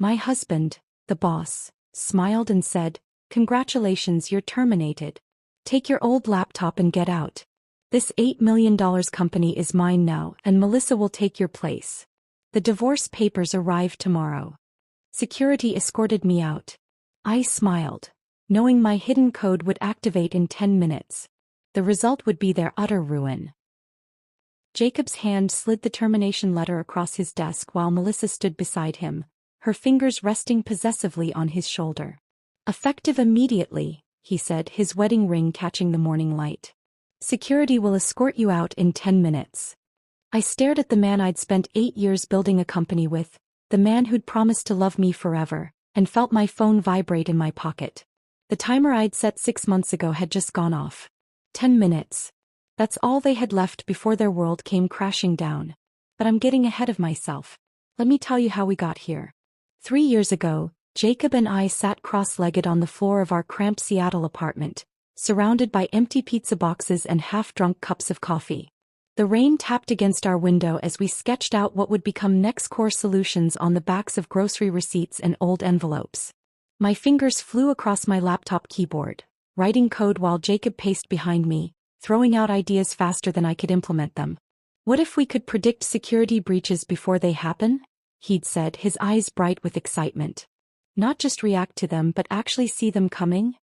My husband, the boss, smiled and said, "Congratulations, you're terminated. Take your old laptop and get out. This $8 million company is mine now, and Melissa will take your place. The divorce papers arrive tomorrow." Security escorted me out. I smiled, knowing my hidden code would activate in 10 minutes. The result would be their utter ruin. Jacob's hand slid the termination letter across his desk while Melissa stood beside him, her fingers resting possessively on his shoulder. "Effective immediately," he said, his wedding ring catching the morning light. "Security will escort you out in 10 minutes. I stared at the man I'd spent 8 years building a company with, the man who'd promised to love me forever, and felt my phone vibrate in my pocket. The timer I'd set 6 months ago had just gone off. 10 minutes. That's all they had left before their world came crashing down. But I'm getting ahead of myself. Let me tell you how we got here. 3 years ago, Jacob and I sat cross-legged on the floor of our cramped Seattle apartment, surrounded by empty pizza boxes and half-drunk cups of coffee. The rain tapped against our window as we sketched out what would become next core solutions on the backs of grocery receipts and old envelopes. My fingers flew across my laptop keyboard, writing code while Jacob paced behind me, throwing out ideas faster than I could implement them. "What if we could predict security breaches before they happen?" he'd said, his eyes bright with excitement. "Not just react to them but actually see them coming?"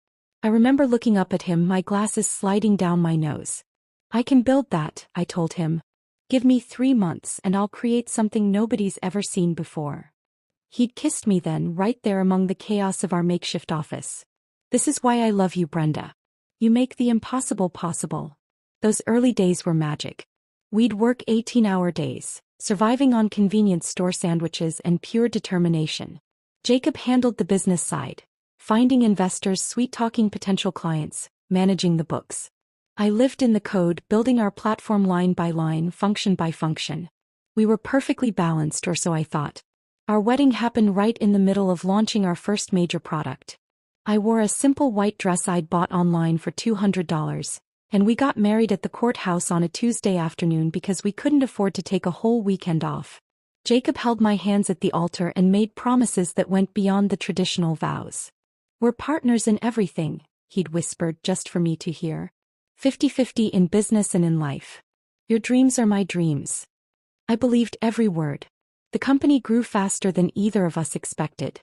I remember looking up at him, my glasses sliding down my nose. "I can build that," I told him. "Give me 3 months and I'll create something nobody's ever seen before." He'd kissed me then, right there among the chaos of our makeshift office. "This is why I love you, Brenda. You make the impossible possible." Those early days were magic. We'd work 18-hour days, surviving on convenience store sandwiches and pure determination. Jacob handled the business side, finding investors, sweet-talking potential clients, managing the books. I lived in the code, building our platform line by line, function by function. We were perfectly balanced, or so I thought. Our wedding happened right in the middle of launching our first major product. I wore a simple white dress I'd bought online for $200, and we got married at the courthouse on a Tuesday afternoon because we couldn't afford to take a whole weekend off. Jacob held my hands at the altar and made promises that went beyond the traditional vows. "We're partners in everything," he'd whispered just for me to hear. 50-50 in business and in life. Your dreams are my dreams." I believed every word. The company grew faster than either of us expected.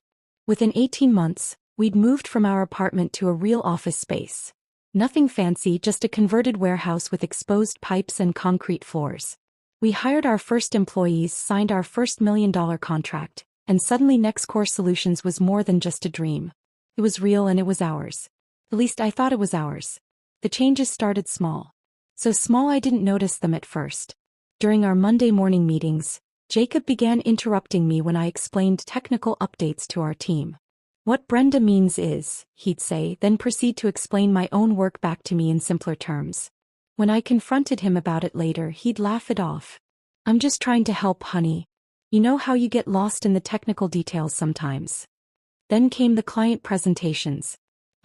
Within 18 months, we'd moved from our apartment to a real office space. Nothing fancy, just a converted warehouse with exposed pipes and concrete floors. We hired our first employees, signed our first $1 million contract, and suddenly NextCore Solutions was more than just a dream. It was real and it was ours. At least I thought it was ours. The changes started small. So small I didn't notice them at first. During our Monday morning meetings, Jacob began interrupting me when I explained technical updates to our team. "What Brenda means is," he'd say, then proceed to explain my own work back to me in simpler terms. When I confronted him about it later, he'd laugh it off. "I'm just trying to help, honey. You know how you get lost in the technical details sometimes." Then came the client presentations.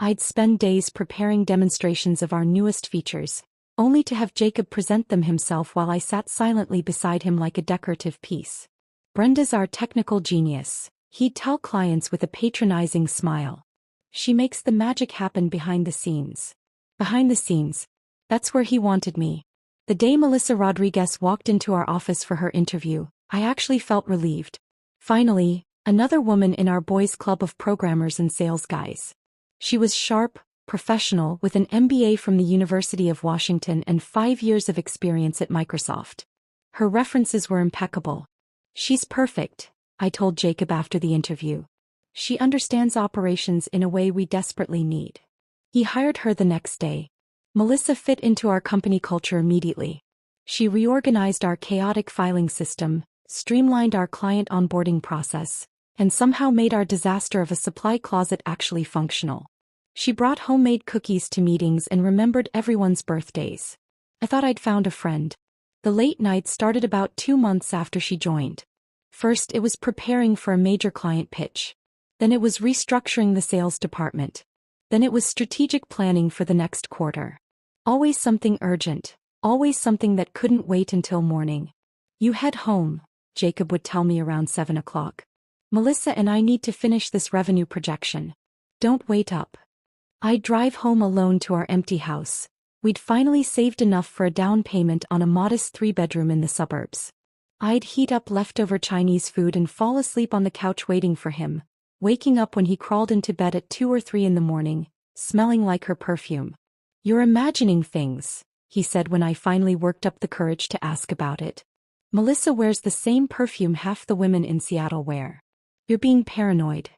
I'd spend days preparing demonstrations of our newest features, only to have Jacob present them himself while I sat silently beside him like a decorative piece. "Brenda's our technical genius," he'd tell clients with a patronizing smile. "She makes the magic happen behind the scenes." Behind the scenes. That's where he wanted me. The day Melissa Rodriguez walked into our office for her interview, I actually felt relieved. Finally, another woman in our boys' club of programmers and sales guys. She was sharp, professional, with an MBA from the University of Washington and 5 years of experience at Microsoft. Her references were impeccable. "She's perfect," I told Jacob after the interview. "She understands operations in a way we desperately need." He hired her the next day. Melissa fit into our company culture immediately. She reorganized our chaotic filing system, streamlined our client onboarding process, and somehow made our disaster of a supply closet actually functional. She brought homemade cookies to meetings and remembered everyone's birthdays. I thought I'd found a friend. The late nights started about 2 months after she joined. First, it was preparing for a major client pitch. Then it was restructuring the sales department. Then it was strategic planning for the next quarter. Always something urgent, always something that couldn't wait until morning. "You head home," Jacob would tell me around 7 o'clock. Melissa and I need to finish this revenue projection. Don't wait up. I'd drive home alone to our empty house. We'd finally saved enough for a down payment on a modest 3-bedroom in the suburbs. I'd heat up leftover Chinese food and fall asleep on the couch waiting for him, waking up when he crawled into bed at 2 or 3 in the morning, smelling like her perfume. "You're imagining things," he said when I finally worked up the courage to ask about it. "Melissa wears the same perfume half the women in Seattle wear. You're being paranoid."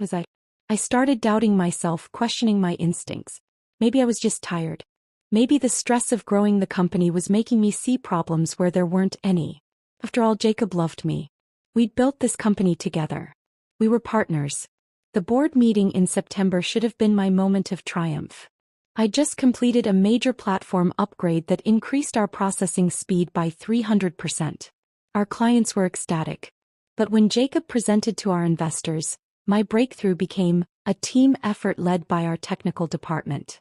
Was I? I started doubting myself, questioning my instincts. Maybe I was just tired. Maybe the stress of growing the company was making me see problems where there weren't any. After all, Jacob loved me. We'd built this company together. We were partners. The board meeting in September should have been my moment of triumph. I'd just completed a major platform upgrade that increased our processing speed by 300%. Our clients were ecstatic. But when Jacob presented to our investors, my breakthrough became a team effort led by our technical department.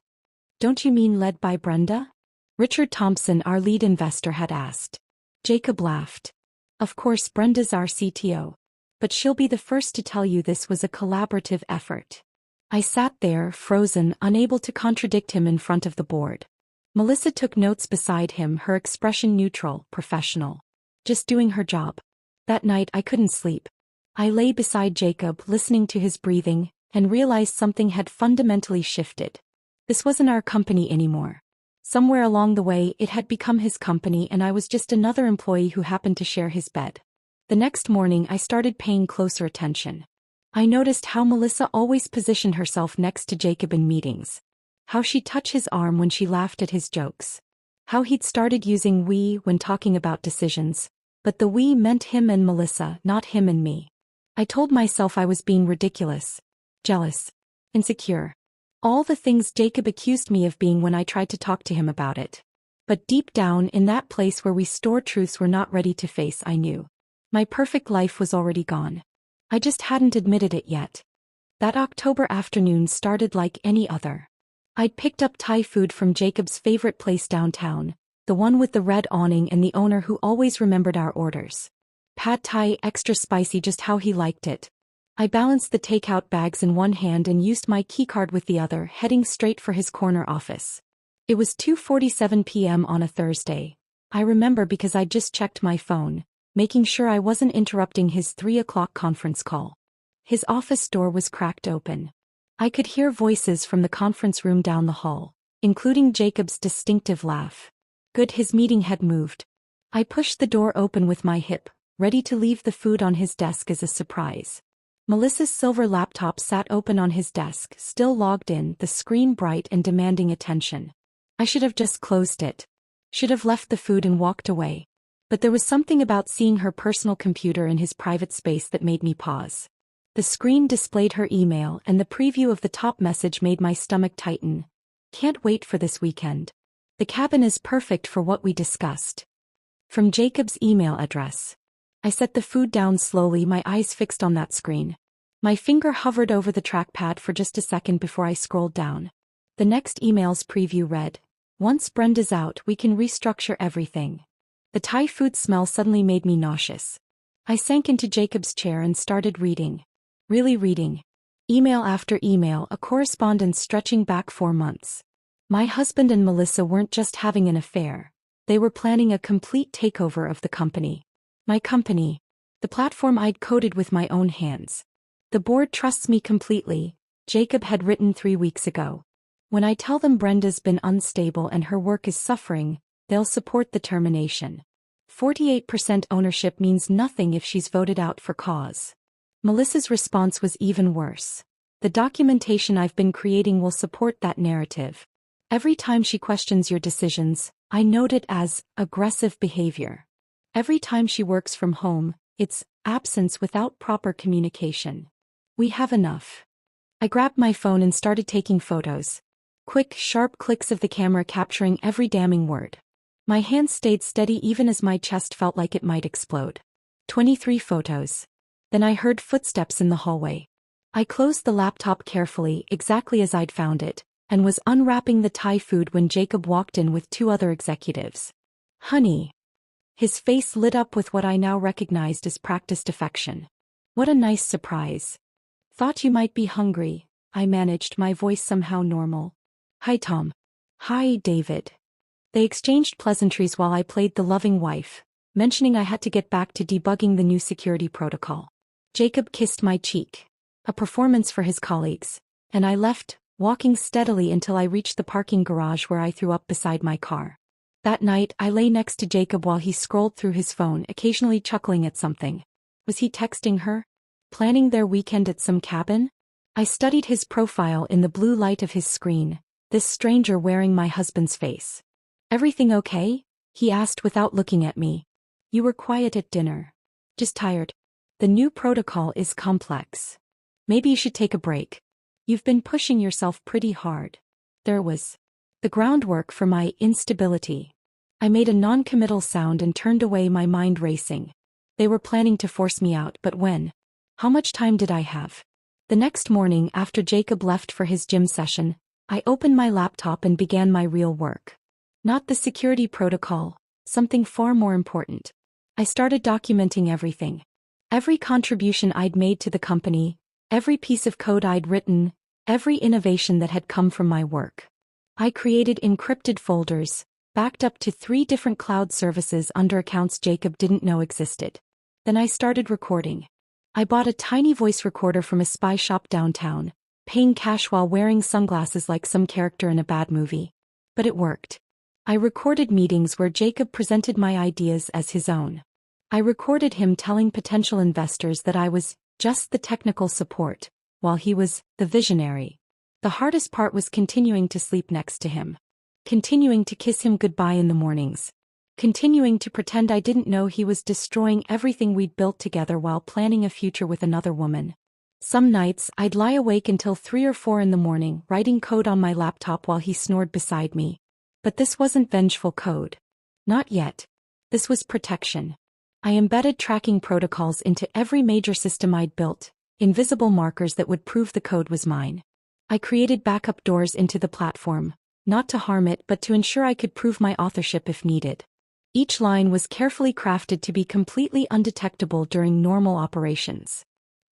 "Don't you mean led by Brenda?" Richard Thompson, our lead investor, had asked. Jacob laughed. "Of course, Brenda's our CTO. But she'll be the first to tell you this was a collaborative effort." I sat there, frozen, unable to contradict him in front of the board. Melissa took notes beside him, her expression neutral, professional. Just doing her job. That night I couldn't sleep. I lay beside Jacob, listening to his breathing, and realized something had fundamentally shifted. This wasn't our company anymore. Somewhere along the way it had become his company and I was just another employee who happened to share his bed. The next morning I started paying closer attention. I noticed how Melissa always positioned herself next to Jacob in meetings. How she'd touch his arm when she laughed at his jokes. How he'd started using we when talking about decisions, but the we meant him and Melissa, not him and me. I told myself I was being ridiculous, jealous, insecure. All the things Jacob accused me of being when I tried to talk to him about it. But deep down in that place where we store truths we're not ready to face, I knew. My perfect life was already gone. I just hadn't admitted it yet. That October afternoon started like any other. I'd picked up Thai food from Jacob's favorite place downtown, the one with the red awning and the owner who always remembered our orders. Pad Thai, extra spicy, just how he liked it. I balanced the takeout bags in one hand and used my keycard with the other, heading straight for his corner office. It was 2:47 p.m. on a Thursday. I remember because I'd just checked my phone, making sure I wasn't interrupting his 3 o'clock conference call. His office door was cracked open. I could hear voices from the conference room down the hall, including Jacob's distinctive laugh. Good, his meeting had moved. I pushed the door open with my hip, ready to leave the food on his desk as a surprise. Melissa's silver laptop sat open on his desk, still logged in, the screen bright and demanding attention. I should have just closed it. Should have left the food and walked away. But there was something about seeing her personal computer in his private space that made me pause. The screen displayed her email and the preview of the top message made my stomach tighten. "Can't wait for this weekend. The cabin is perfect for what we discussed." From Jacob's email address. I set the food down slowly, my eyes fixed on that screen. My finger hovered over the trackpad for just a second before I scrolled down. The next email's preview read, "Once Brenda's out, we can restructure everything." The Thai food smell suddenly made me nauseous. I sank into Jacob's chair and started reading. Really reading. Email after email, a correspondence stretching back 4 months. My husband and Melissa weren't just having an affair. They were planning a complete takeover of the company. My company. The platform I'd coded with my own hands. "The board trusts me completely," Jacob had written 3 weeks ago. "When I tell them Brenda's been unstable and her work is suffering, they'll support the termination. 48% ownership means nothing if she's voted out for cause." Melissa's response was even worse. "The documentation I've been creating will support that narrative. Every time she questions your decisions, I note it as aggressive behavior. Every time she works from home, it's absence without proper communication. We have enough." I grabbed my phone and started taking photos. Quick, sharp clicks of the camera capturing every damning word. My hands stayed steady even as my chest felt like it might explode. 23 photos. Then I heard footsteps in the hallway. I closed the laptop carefully, exactly as I'd found it, and was unwrapping the Thai food when Jacob walked in with 2 other executives. "Honey." His face lit up with what I now recognized as practiced affection. What a nice surprise. Thought you might be hungry. I managed, my voice somehow normal. Hi Tom. Hi David. They exchanged pleasantries while I played the loving wife, mentioning I had to get back to debugging the new security protocol. Jacob kissed my cheek, a performance for his colleagues, and I left, walking steadily until I reached the parking garage where I threw up beside my car. That night I lay next to Jacob while he scrolled through his phone, occasionally chuckling at something. Was he texting her? Planning their weekend at some cabin? I studied his profile in the blue light of his screen, this stranger wearing my husband's face. Everything okay? He asked without looking at me. You were quiet at dinner. Just tired. The new protocol is complex. Maybe you should take a break. You've been pushing yourself pretty hard. There was the groundwork for my instability. I made a non-committal sound and turned away, my mind racing. They were planning to force me out, but when? How much time did I have? The next morning, after Jacob left for his gym session, I opened my laptop and began my real work. Not the security protocol, something far more important. I started documenting everything. Every contribution I'd made to the company, every piece of code I'd written, every innovation that had come from my work. I created encrypted folders, backed up to 3 different cloud services under accounts Jacob didn't know existed. Then I started recording. I bought a tiny voice recorder from a spy shop downtown, paying cash while wearing sunglasses like some character in a bad movie. But it worked. I recorded meetings where Jacob presented my ideas as his own. I recorded him telling potential investors that I was just the technical support, while he was the visionary. The hardest part was continuing to sleep next to him. Continuing to kiss him goodbye in the mornings. Continuing to pretend I didn't know he was destroying everything we'd built together while planning a future with another woman. Some nights, I'd lie awake until 3 or 4 in the morning, writing code on my laptop while he snored beside me. But this wasn't vengeful code. Not yet. This was protection. I embedded tracking protocols into every major system I'd built, invisible markers that would prove the code was mine. I created backup doors into the platform, not to harm it but to ensure I could prove my authorship if needed. Each line was carefully crafted to be completely undetectable during normal operations.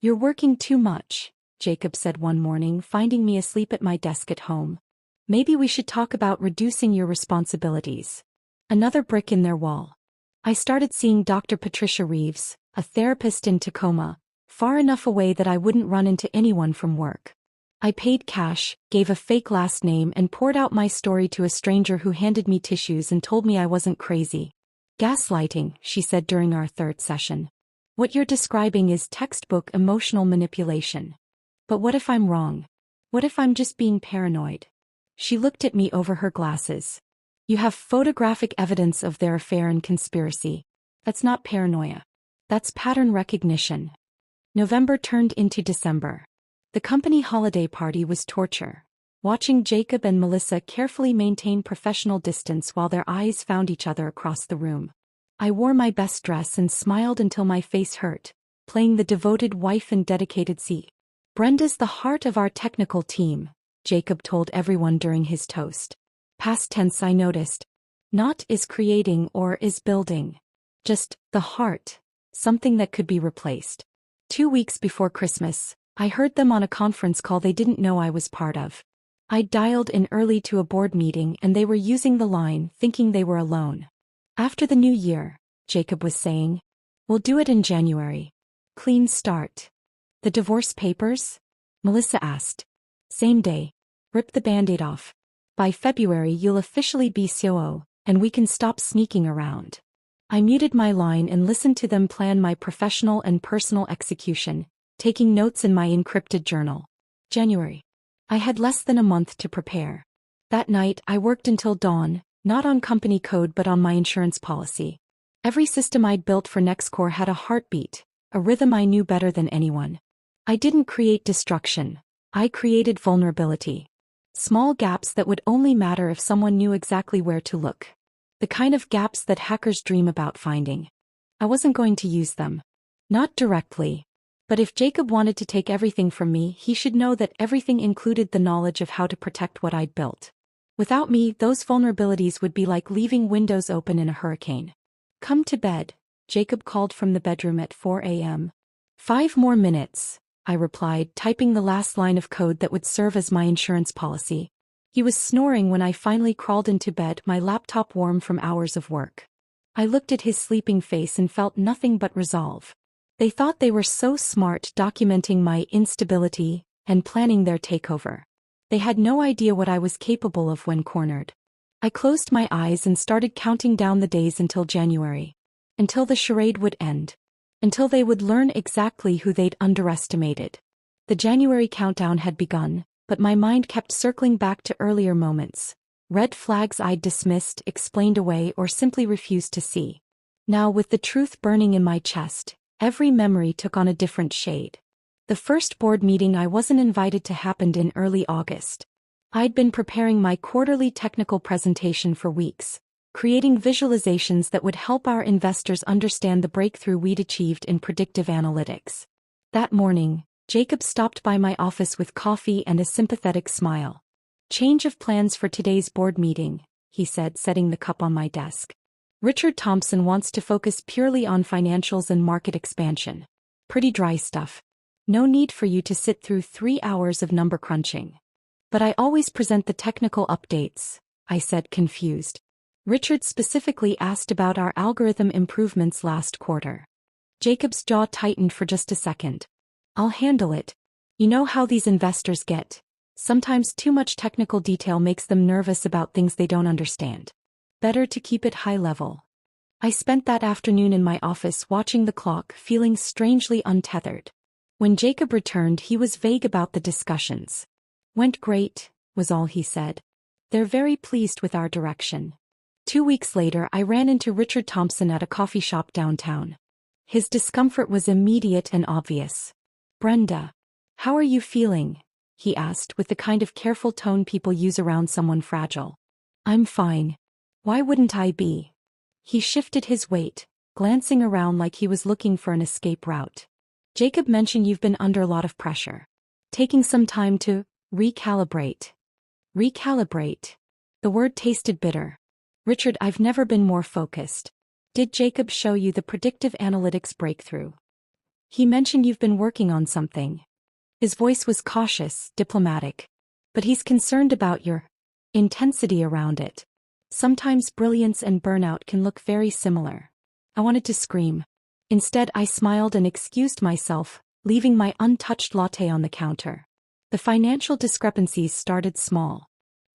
You're working too much, Jacob said one morning, finding me asleep at my desk at home. Maybe we should talk about reducing your responsibilities. Another brick in their wall. I started seeing Dr. Patricia Reeves, a therapist in Tacoma, far enough away that I wouldn't run into anyone from work. I paid cash, gave a fake last name and poured out my story to a stranger who handed me tissues and told me I wasn't crazy. Gaslighting, she said during our 3rd session. What you're describing is textbook emotional manipulation. But what if I'm wrong? What if I'm just being paranoid? She looked at me over her glasses. You have photographic evidence of their affair and conspiracy. That's not paranoia. That's pattern recognition. November turned into December. The company holiday party was torture. Watching Jacob and Melissa carefully maintain professional distance while their eyes found each other across the room. I wore my best dress and smiled until my face hurt, playing the devoted wife and dedicated C. Brenda's the heart of our technical team, Jacob told everyone during his toast. Past tense, I noticed. Not is creating or is building. Just the heart, something that could be replaced. 2 weeks before Christmas, I heard them on a conference call they didn't know I was part of. I dialed in early to a board meeting and they were using the line, thinking they were alone. After the new year, Jacob was saying. We'll do it in January. Clean start. The divorce papers? Melissa asked. Same day. Rip the band-aid off. By February you'll officially be COO, and we can stop sneaking around. I muted my line and listened to them plan my professional and personal execution, taking notes in my encrypted journal. January. I had less than a month to prepare. That night I worked until dawn, not on company code but on my insurance policy. Every system I'd built for NextCore had a heartbeat, a rhythm I knew better than anyone. I didn't create destruction. I created vulnerability. Small gaps that would only matter if someone knew exactly where to look. The kind of gaps that hackers dream about finding. I wasn't going to use them. Not directly. But if Jacob wanted to take everything from me, he should know that everything included the knowledge of how to protect what I'd built. Without me, those vulnerabilities would be like leaving windows open in a hurricane. Come to bed, Jacob called from the bedroom at 4 a.m. 5 more minutes, I replied, typing the last line of code that would serve as my insurance policy. He was snoring when I finally crawled into bed, my laptop warm from hours of work. I looked at his sleeping face and felt nothing but resolve. They thought they were so smart, documenting my instability and planning their takeover. They had no idea what I was capable of when cornered. I closed my eyes and started counting down the days until January. Until the charade would end. Until they would learn exactly who they'd underestimated. The January countdown had begun, but my mind kept circling back to earlier moments. Red flags I'd dismissed, explained away, or simply refused to see. Now, with the truth burning in my chest, every memory took on a different shade. The first board meeting I wasn't invited to happened in early August. I'd been preparing my quarterly technical presentation for weeks, creating visualizations that would help our investors understand the breakthrough we'd achieved in predictive analytics. That morning, Jacob stopped by my office with coffee and a sympathetic smile. "Change of plans for today's board meeting," he said, setting the cup on my desk. "Richard Thompson wants to focus purely on financials and market expansion. Pretty dry stuff. No need for you to sit through 3 hours of number crunching." "But I always present the technical updates," I said, confused. Richard specifically asked about our algorithm improvements last quarter. Jacob's jaw tightened for just a second. "I'll handle it. You know how these investors get. Sometimes too much technical detail makes them nervous about things they don't understand. Better to keep it high level." I spent that afternoon in my office watching the clock, feeling strangely untethered. When Jacob returned, he was vague about the discussions. "Went great," was all he said. "They're very pleased with our direction." 2 weeks later, I ran into Richard Thompson at a coffee shop downtown. His discomfort was immediate and obvious. "Brenda, how are you feeling?" he asked with the kind of careful tone people use around someone fragile. "I'm fine. Why wouldn't I be?" He shifted his weight, glancing around like he was looking for an escape route. "Jacob mentioned you've been under a lot of pressure. Taking some time to recalibrate." Recalibrate. The word tasted bitter. "Richard, I've never been more focused. Did Jacob show you the predictive analytics breakthrough? He mentioned you've been working on something." His voice was cautious, diplomatic. "But he's concerned about your intensity around it. Sometimes brilliance and burnout can look very similar." I wanted to scream. Instead, I smiled and excused myself, leaving my untouched latte on the counter. The financial discrepancies started small.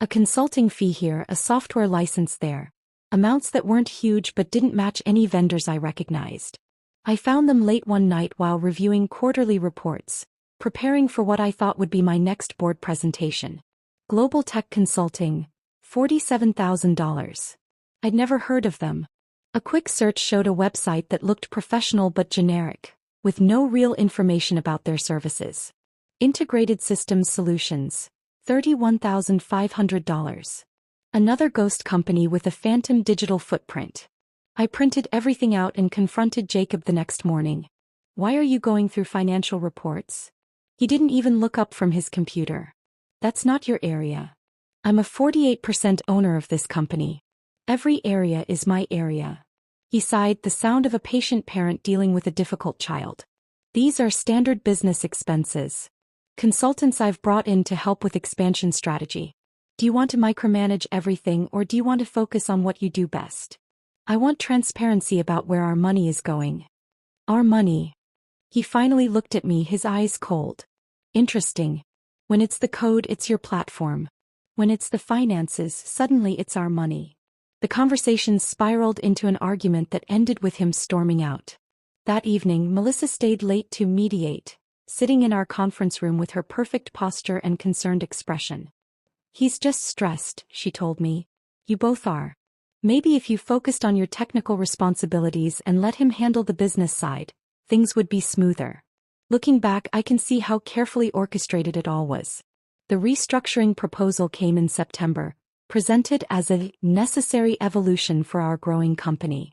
A consulting fee here, a software license there. Amounts that weren't huge but didn't match any vendors I recognized. I found them late one night while reviewing quarterly reports, preparing for what I thought would be my next board presentation. Global Tech Consulting, $47,000. I'd never heard of them. A quick search showed a website that looked professional but generic, with no real information about their services. Integrated Systems Solutions, $31,500. Another ghost company with a phantom digital footprint. I printed everything out and confronted Jacob the next morning. "Why are you going through financial reports?" He didn't even look up from his computer. "That's not your area. I'm a 48% owner of this company. Every area is my area." He sighed, the sound of a patient parent dealing with a difficult child. "These are standard business expenses. Consultants I've brought in to help with expansion strategy. Do you want to micromanage everything, or do you want to focus on what you do best? I want transparency about where our money is going." "Our money." He finally looked at me, his eyes cold. "Interesting. When it's the code, it's your platform. When it's the finances, suddenly it's our money." The conversation spiraled into an argument that ended with him storming out. That evening, Melissa stayed late to mediate, sitting in our conference room with her perfect posture and concerned expression. "He's just stressed," she told me. "You both are. Maybe if you focused on your technical responsibilities and let him handle the business side, things would be smoother." Looking back, I can see how carefully orchestrated it all was. The restructuring proposal came in September, presented as a necessary evolution for our growing company.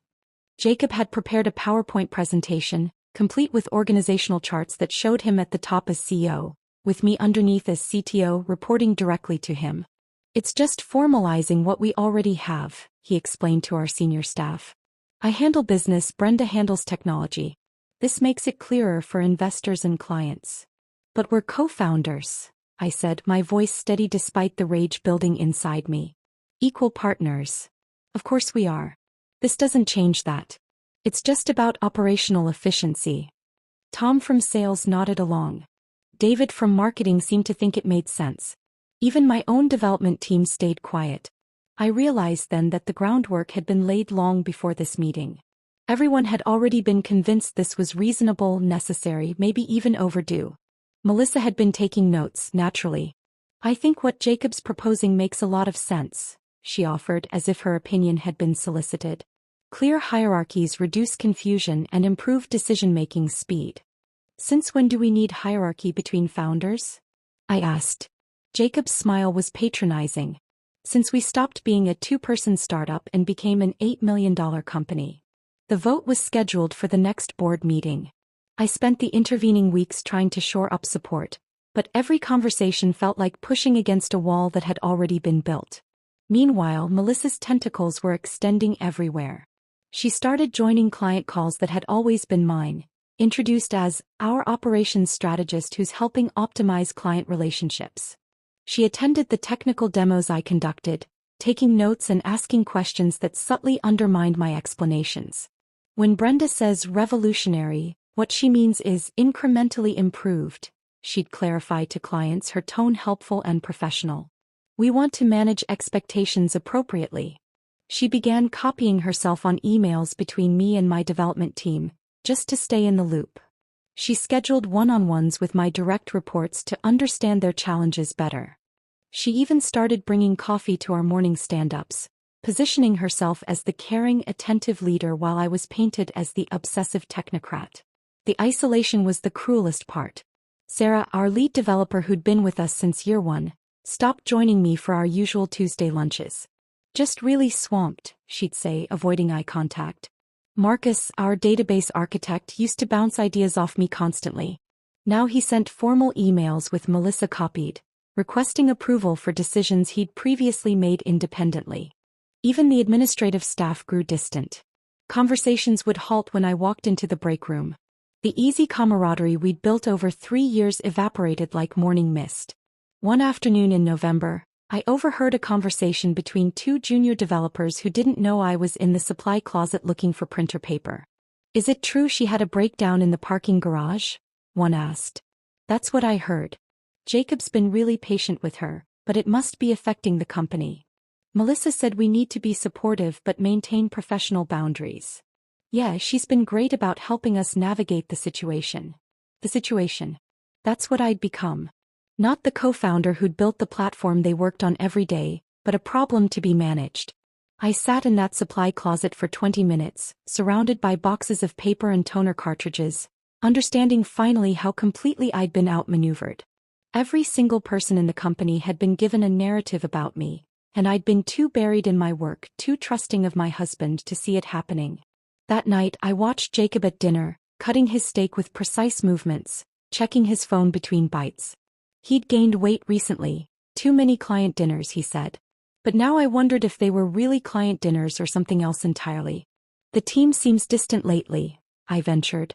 Jacob had prepared a PowerPoint presentation, complete with organizational charts that showed him at the top as CEO, with me underneath as CTO, reporting directly to him. "It's just formalizing what we already have," he explained to our senior staff. "I handle business, Brenda handles technology. This makes it clearer for investors and clients. But we're co-founders, I said, my voice steady despite the rage building inside me. Equal partners. Of course we are. This doesn't change that. It's just about operational efficiency. Tom from sales nodded along. David from marketing seemed to think it made sense. Even my own development team stayed quiet. I realized then that the groundwork had been laid long before this meeting. Everyone had already been convinced this was reasonable, necessary, maybe even overdue. Melissa had been taking notes, naturally. I think what Jacob's proposing makes a lot of sense, she offered as if her opinion had been solicited. Clear hierarchies reduce confusion and improve decision-making speed. Since when do we need hierarchy between founders? I asked. Jacob's smile was patronizing. Since we stopped being a two-person startup and became an $8 million company. The vote was scheduled for the next board meeting. I spent the intervening weeks trying to shore up support, but every conversation felt like pushing against a wall that had already been built. Meanwhile, Melissa's tentacles were extending everywhere. She started joining client calls that had always been mine, introduced as our operations strategist who's helping optimize client relationships. She attended the technical demos I conducted, taking notes and asking questions that subtly undermined my explanations. When Brenda says revolutionary, what she means is incrementally improved, she'd clarify to clients, her tone helpful and professional. We want to manage expectations appropriately. She began copying herself on emails between me and my development team, just to stay in the loop. She scheduled one-on-ones with my direct reports to understand their challenges better. She even started bringing coffee to our morning stand-ups, positioning herself as the caring, attentive leader while I was painted as the obsessive technocrat. The isolation was the cruelest part. Sarah, our lead developer who'd been with us since year one, stopped joining me for our usual Tuesday lunches. Just really swamped, she'd say, avoiding eye contact. Marcus, our database architect, used to bounce ideas off me constantly. Now he sent formal emails with Melissa copied, requesting approval for decisions he'd previously made independently. Even the administrative staff grew distant. Conversations would halt when I walked into the break room. The easy camaraderie we'd built over 3 years evaporated like morning mist. One afternoon in November, I overheard a conversation between two junior developers who didn't know I was in the supply closet looking for printer paper. Is it true she had a breakdown in the parking garage? One asked. That's what I heard. Jacob's been really patient with her, but it must be affecting the company. Melissa said we need to be supportive but maintain professional boundaries. Yeah, she's been great about helping us navigate the situation. The situation. That's what I'd become. Not the co-founder who'd built the platform they worked on every day, but a problem to be managed. I sat in that supply closet for 20 minutes, surrounded by boxes of paper and toner cartridges, understanding finally how completely I'd been outmaneuvered. Every single person in the company had been given a narrative about me, and I'd been too buried in my work, too trusting of my husband to see it happening. That night I watched Jacob at dinner, cutting his steak with precise movements, checking his phone between bites. He'd gained weight recently, too many client dinners, he said. But now I wondered if they were really client dinners or something else entirely. The team seems distant lately, I ventured.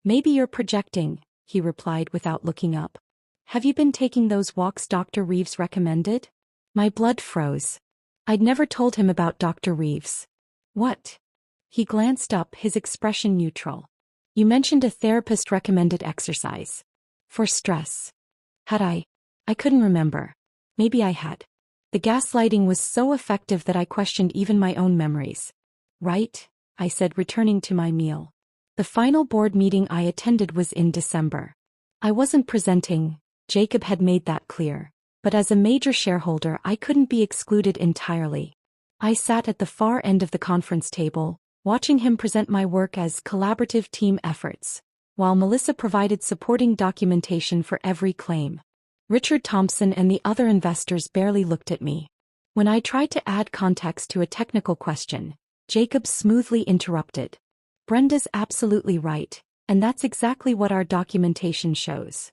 Maybe you're projecting, he replied without looking up. Have you been taking those walks Dr. Reeves recommended? My blood froze. I'd never told him about Dr. Reeves. What? He glanced up, his expression neutral. You mentioned a therapist recommended exercise. For stress. Had I? I couldn't remember. Maybe I had. The gaslighting was so effective that I questioned even my own memories. Right? I said, returning to my meal. The final board meeting I attended was in December. I wasn't presenting, Jacob had made that clear, but as a major shareholder I couldn't be excluded entirely. I sat at the far end of the conference table, watching him present my work as collaborative team efforts, while Melissa provided supporting documentation for every claim. Richard Thompson and the other investors barely looked at me. When I tried to add context to a technical question, Jacob smoothly interrupted. Brenda's absolutely right, and that's exactly what our documentation shows.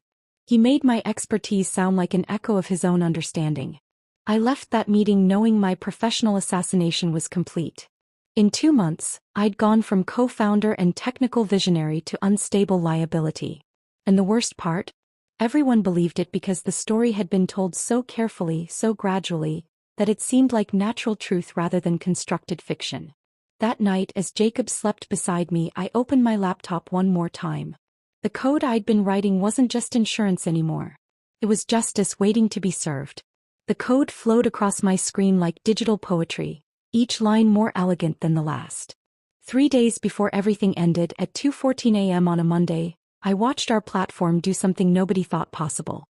He made my expertise sound like an echo of his own understanding. I left that meeting knowing my professional assassination was complete. In 2 months, I'd gone from co-founder and technical visionary to unstable liability. And the worst part? Everyone believed it because the story had been told so carefully, so gradually, that it seemed like natural truth rather than constructed fiction. That night, as Jacob slept beside me, I opened my laptop one more time. The code I'd been writing wasn't just insurance anymore. It was justice waiting to be served. The code flowed across my screen like digital poetry, each line more elegant than the last. 3 days before everything ended, at 2:14 a.m. on a Monday, I watched our platform do something nobody thought possible.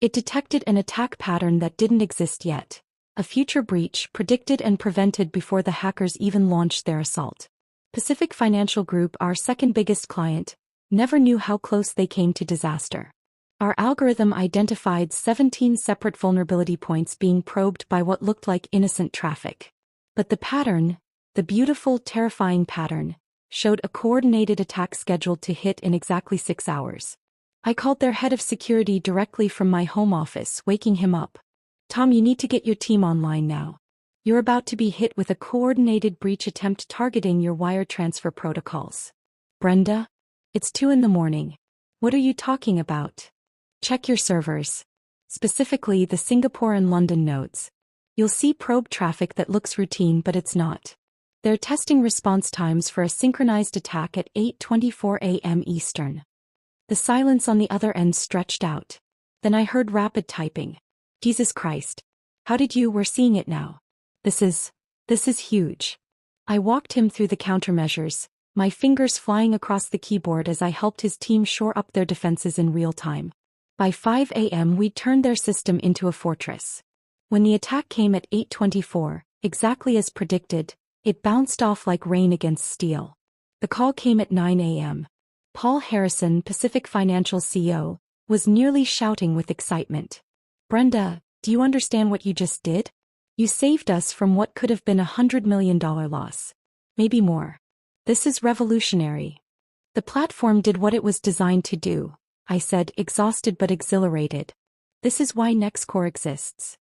It detected an attack pattern that didn't exist yet. A future breach predicted and prevented before the hackers even launched their assault. Pacific Financial Group, our second biggest client, never knew how close they came to disaster. Our algorithm identified 17 separate vulnerability points being probed by what looked like innocent traffic. But the pattern, the beautiful, terrifying pattern, showed a coordinated attack scheduled to hit in exactly 6 hours. I called their head of security directly from my home office, waking him up. "Tom, you need to get your team online now. You're about to be hit with a coordinated breach attempt targeting your wire transfer protocols." "Brenda? It's 2 in the morning. What are you talking about?" "Check your servers. Specifically the Singapore and London nodes. You'll see probe traffic that looks routine, but it's not. They're testing response times for a synchronized attack at 8:24 a.m. Eastern." The silence on the other end stretched out. Then I heard rapid typing. "Jesus Christ. We're seeing it now. This is huge." I walked him through the countermeasures, my fingers flying across the keyboard as I helped his team shore up their defenses in real time. By 5 a.m. we'd turned their system into a fortress. When the attack came at 8:24, exactly as predicted, it bounced off like rain against steel. The call came at 9 a.m. Paul Harrison, Pacific Financial CEO, was nearly shouting with excitement. "Brenda, do you understand what you just did? You saved us from what could have been a $100 million loss. Maybe more. This is revolutionary." "The platform did what it was designed to do," I said, exhausted but exhilarated. "This is why NextCore exists.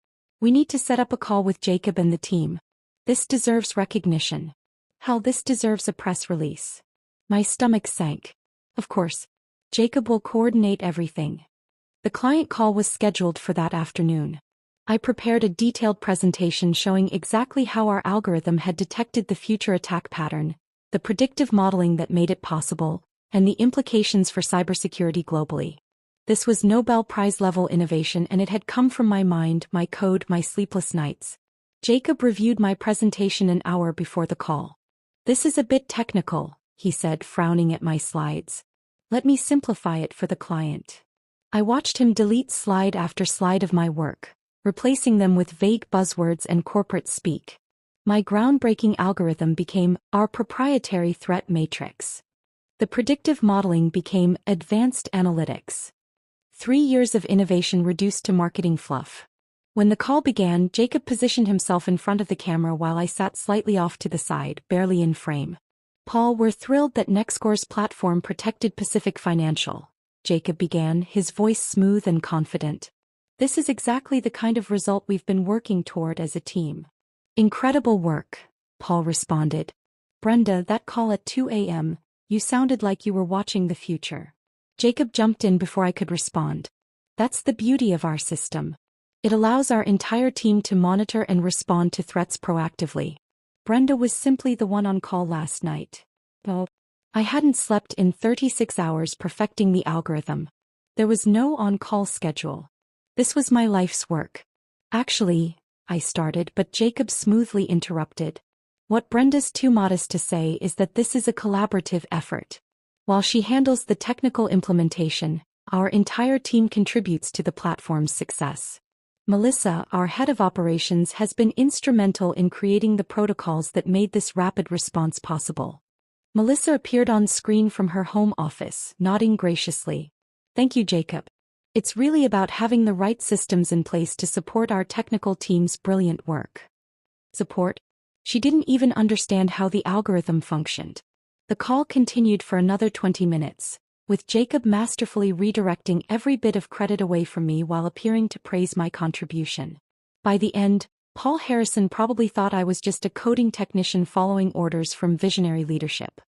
We need to set up a call with Jacob and the team. This deserves recognition. Hell, this deserves a press release." My stomach sank. Of course. Jacob will coordinate everything. The client call was scheduled for that afternoon. I prepared a detailed presentation showing exactly how our algorithm had detected the future attack pattern, the predictive modeling that made it possible, and the implications for cybersecurity globally. This was Nobel Prize-level innovation, and it had come from my mind, my code, my sleepless nights. Jacob reviewed my presentation an hour before the call. "This is a bit technical," he said, frowning at my slides. "Let me simplify it for the client." I watched him delete slide after slide of my work, replacing them with vague buzzwords and corporate speak. My groundbreaking algorithm became our proprietary threat matrix. The predictive modeling became advanced analytics. 3 years of innovation reduced to marketing fluff. When the call began, Jacob positioned himself in front of the camera while I sat slightly off to the side, barely in frame. "Paul, we're thrilled that NextCore's platform protected Pacific Financial," Jacob began, his voice smooth and confident. "This is exactly the kind of result we've been working toward as a team." "Incredible work," Paul responded. "Brenda, that call at 2 a.m., you sounded like you were watching the future." Jacob jumped in before I could respond. "That's the beauty of our system. It allows our entire team to monitor and respond to threats proactively. Brenda was simply the one on call last night. Well, I hadn't slept in 36 hours perfecting the algorithm. There was no on-call schedule. This was my life's work. Actually, I started, but Jacob smoothly interrupted. What Brenda's too modest to say is that this is a collaborative effort. While she handles the technical implementation, our entire team contributes to the platform's success. Melissa, our head of operations, has been instrumental in creating the protocols that made this rapid response possible. Melissa appeared on screen from her home office, nodding graciously. "Thank you, Jacob. It's really about having the right systems in place to support our technical team's brilliant work." Support? She didn't even understand how the algorithm functioned. The call continued for another 20 minutes, with Jacob masterfully redirecting every bit of credit away from me while appearing to praise my contribution. By the end, Paul Harrison probably thought I was just a coding technician following orders from visionary leadership.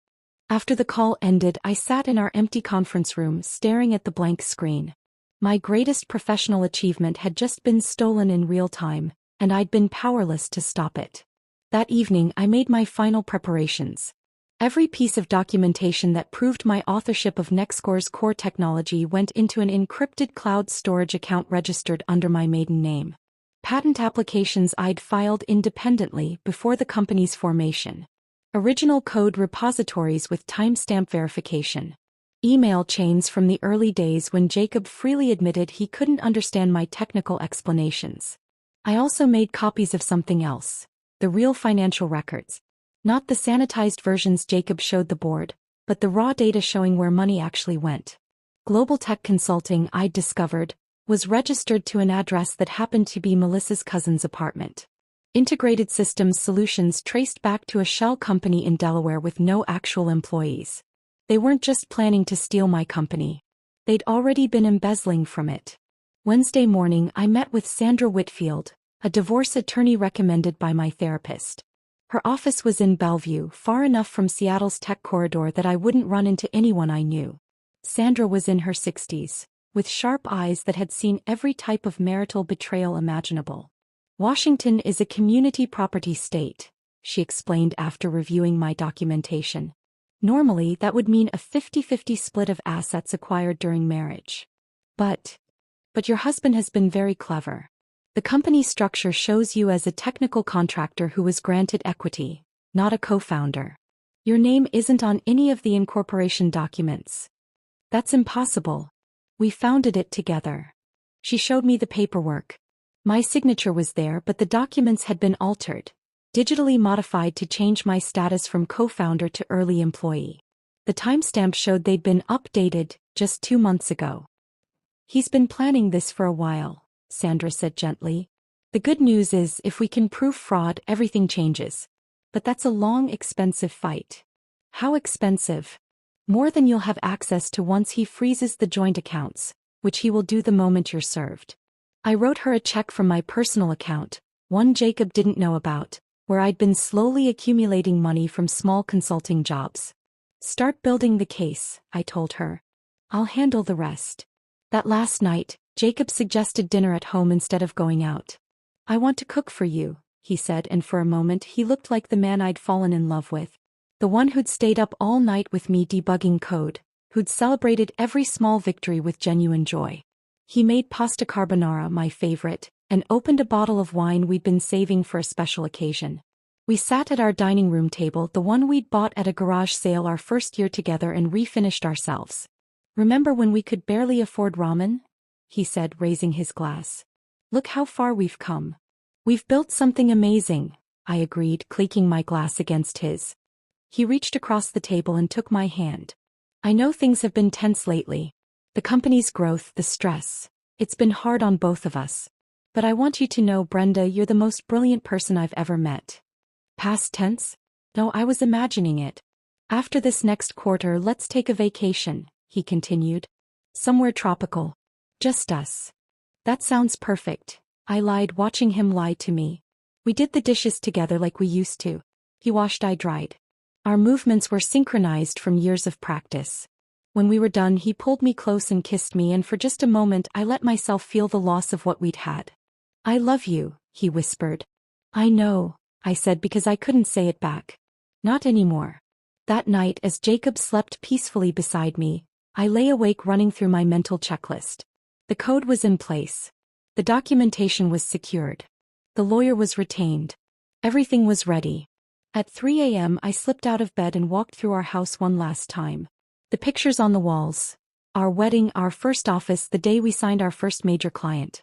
After the call ended, I sat in our empty conference room staring at the blank screen. My greatest professional achievement had just been stolen in real time, and I'd been powerless to stop it. That evening, I made my final preparations. Every piece of documentation that proved my authorship of NextCore's core technology went into an encrypted cloud storage account registered under my maiden name. Patent applications I'd filed independently before the company's formation. Original code repositories with timestamp verification. Email chains from the early days when Jacob freely admitted he couldn't understand my technical explanations. I also made copies of something else. The real financial records. Not the sanitized versions Jacob showed the board, but the raw data showing where money actually went. Global Tech Consulting, I'd discovered, was registered to an address that happened to be Melissa's cousin's apartment. Integrated Systems Solutions traced back to a shell company in Delaware with no actual employees. They weren't just planning to steal my company. They'd already been embezzling from it. Wednesday morning, I met with Sandra Whitfield, a divorce attorney recommended by my therapist. Her office was in Bellevue, far enough from Seattle's tech corridor that I wouldn't run into anyone I knew. Sandra was in her 60s, with sharp eyes that had seen every type of marital betrayal imaginable. Washington is a community property state, she explained after reviewing my documentation. Normally, that would mean a 50-50 split of assets acquired during marriage. But your husband has been very clever. The company structure shows you as a technical contractor who was granted equity, not a co-founder. Your name isn't on any of the incorporation documents. That's impossible. We founded it together. She showed me the paperwork. My signature was there, but the documents had been altered, digitally modified to change my status from co-founder to early employee. The timestamp showed they'd been updated just 2 months ago. He's been planning this for a while, Sandra said gently. The good news is, if we can prove fraud, everything changes. But that's a long, expensive fight. How expensive? More than you'll have access to once he freezes the joint accounts, which he will do the moment you're served. I wrote her a check from my personal account, one Jacob didn't know about, where I'd been slowly accumulating money from small consulting jobs. Start building the case, I told her. I'll handle the rest. That last night, Jacob suggested dinner at home instead of going out. I want to cook for you, he said, and for a moment he looked like the man I'd fallen in love with. The one who'd stayed up all night with me debugging code, who'd celebrated every small victory with genuine joy. He made pasta carbonara, my favorite, and opened a bottle of wine we'd been saving for a special occasion. We sat at our dining room table, the one we'd bought at a garage sale our first year together, and refinished ourselves. Remember when we could barely afford ramen? He said, raising his glass. Look how far we've come. We've built something amazing, I agreed, clinking my glass against his. He reached across the table and took my hand. I know things have been tense lately. The company's growth, the stress. It's been hard on both of us. But I want you to know, Brenda, you're the most brilliant person I've ever met. Past tense? No, I was imagining it. After this next quarter, let's take a vacation, he continued. Somewhere tropical. Just us. That sounds perfect, I lied, watching him lie to me. We did the dishes together like we used to. He washed, I dried. Our movements were synchronized from years of practice. When we were done, he pulled me close and kissed me, and for just a moment I let myself feel the loss of what we'd had. I love you, he whispered. I know, I said, because I couldn't say it back. Not anymore. That night, as Jacob slept peacefully beside me, I lay awake running through my mental checklist. The code was in place. The documentation was secured. The lawyer was retained. Everything was ready. At 3 a.m. I slipped out of bed and walked through our house one last time. The pictures on the walls. Our wedding, our first office, the day we signed our first major client.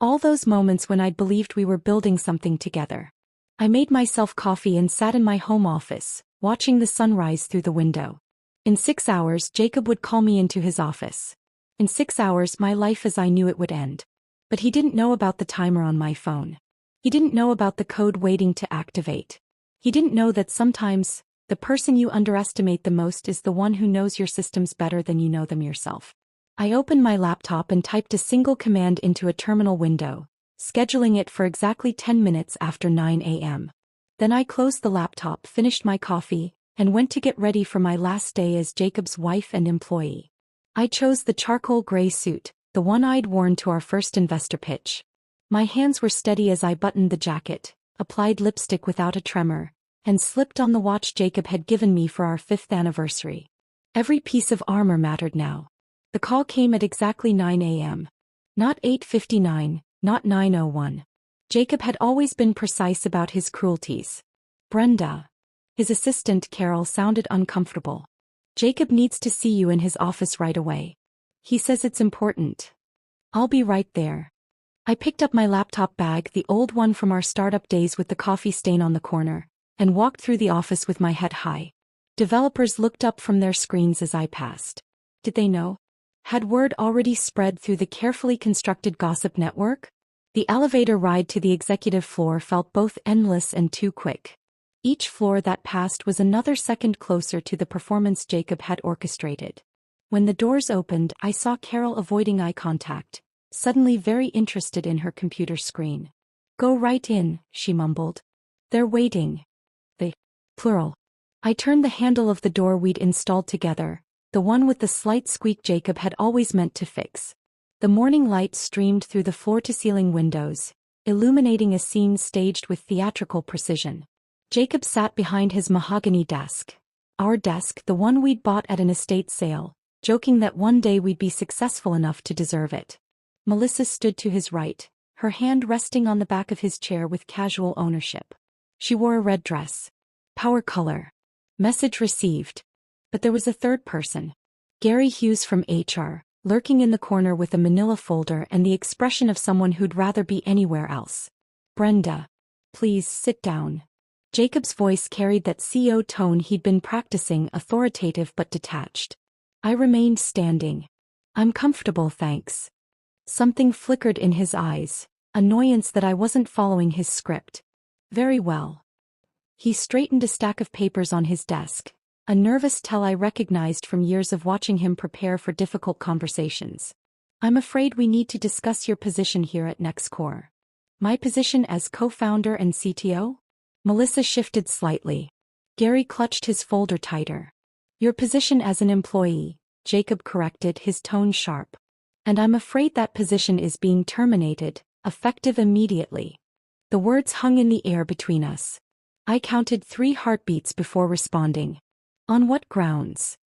All those moments when I'd believed we were building something together. I made myself coffee and sat in my home office, watching the sunrise through the window. In 6 hours, Jacob would call me into his office. In 6 hours, my life as I knew it would end. But he didn't know about the timer on my phone. He didn't know about the code waiting to activate. He didn't know that sometimes, the person you underestimate the most is the one who knows your systems better than you know them yourself. I opened my laptop and typed a single command into a terminal window. scheduling it for exactly 10 minutes after 9 a.m. Then I closed the laptop, finished my coffee, and went to get ready for my last day as Jacob's wife and employee. I chose the charcoal gray suit, the one I'd worn to our first investor pitch. My hands were steady as I buttoned the jacket, applied lipstick without a tremor, and slipped on the watch Jacob had given me for our 5th anniversary. Every piece of armor mattered now. The call came at exactly 9 a.m. Not 8:59, not 9:01. Jacob had always been precise about his cruelties. Brenda. His assistant Carol sounded uncomfortable. Jacob needs to see you in his office right away. He says it's important. I'll be right there. I picked up my laptop bag, the old one from our startup days with the coffee stain on the corner, and walked through the office with my head high. Developers looked up from their screens as I passed. Did they know? Had word already spread through the carefully constructed gossip network? The elevator ride to the executive floor felt both endless and too quick. Each floor that passed was another second closer to the performance Jacob had orchestrated. When the doors opened, I saw Carol avoiding eye contact, suddenly very interested in her computer screen. Go right in, she mumbled. They're waiting. They. Plural. I turned the handle of the door we'd installed together, the one with the slight squeak Jacob had always meant to fix. The morning light streamed through the floor-to-ceiling windows, illuminating a scene staged with theatrical precision. Jacob sat behind his mahogany desk. Our desk, the one we'd bought at an estate sale, joking that one day we'd be successful enough to deserve it. Melissa stood to his right, her hand resting on the back of his chair with casual ownership. She wore a red dress. Power color. Message received. But there was a third person. Gary Hughes from HR, lurking in the corner with a manila folder and the expression of someone who'd rather be anywhere else. Brenda. Please sit down. Jacob's voice carried that CEO tone he'd been practicing, authoritative but detached. I remained standing. I'm comfortable, thanks. Something flickered in his eyes, annoyance that I wasn't following his script. Very well. He straightened a stack of papers on his desk, a nervous tell I recognized from years of watching him prepare for difficult conversations. I'm afraid we need to discuss your position here at NextCore. My position as co-founder and CTO? Melissa shifted slightly. Gary clutched his folder tighter. Your position as an employee, Jacob corrected, his tone sharp. And I'm afraid that position is being terminated, effective immediately. The words hung in the air between us. I counted 3 heartbeats before responding. On what grounds?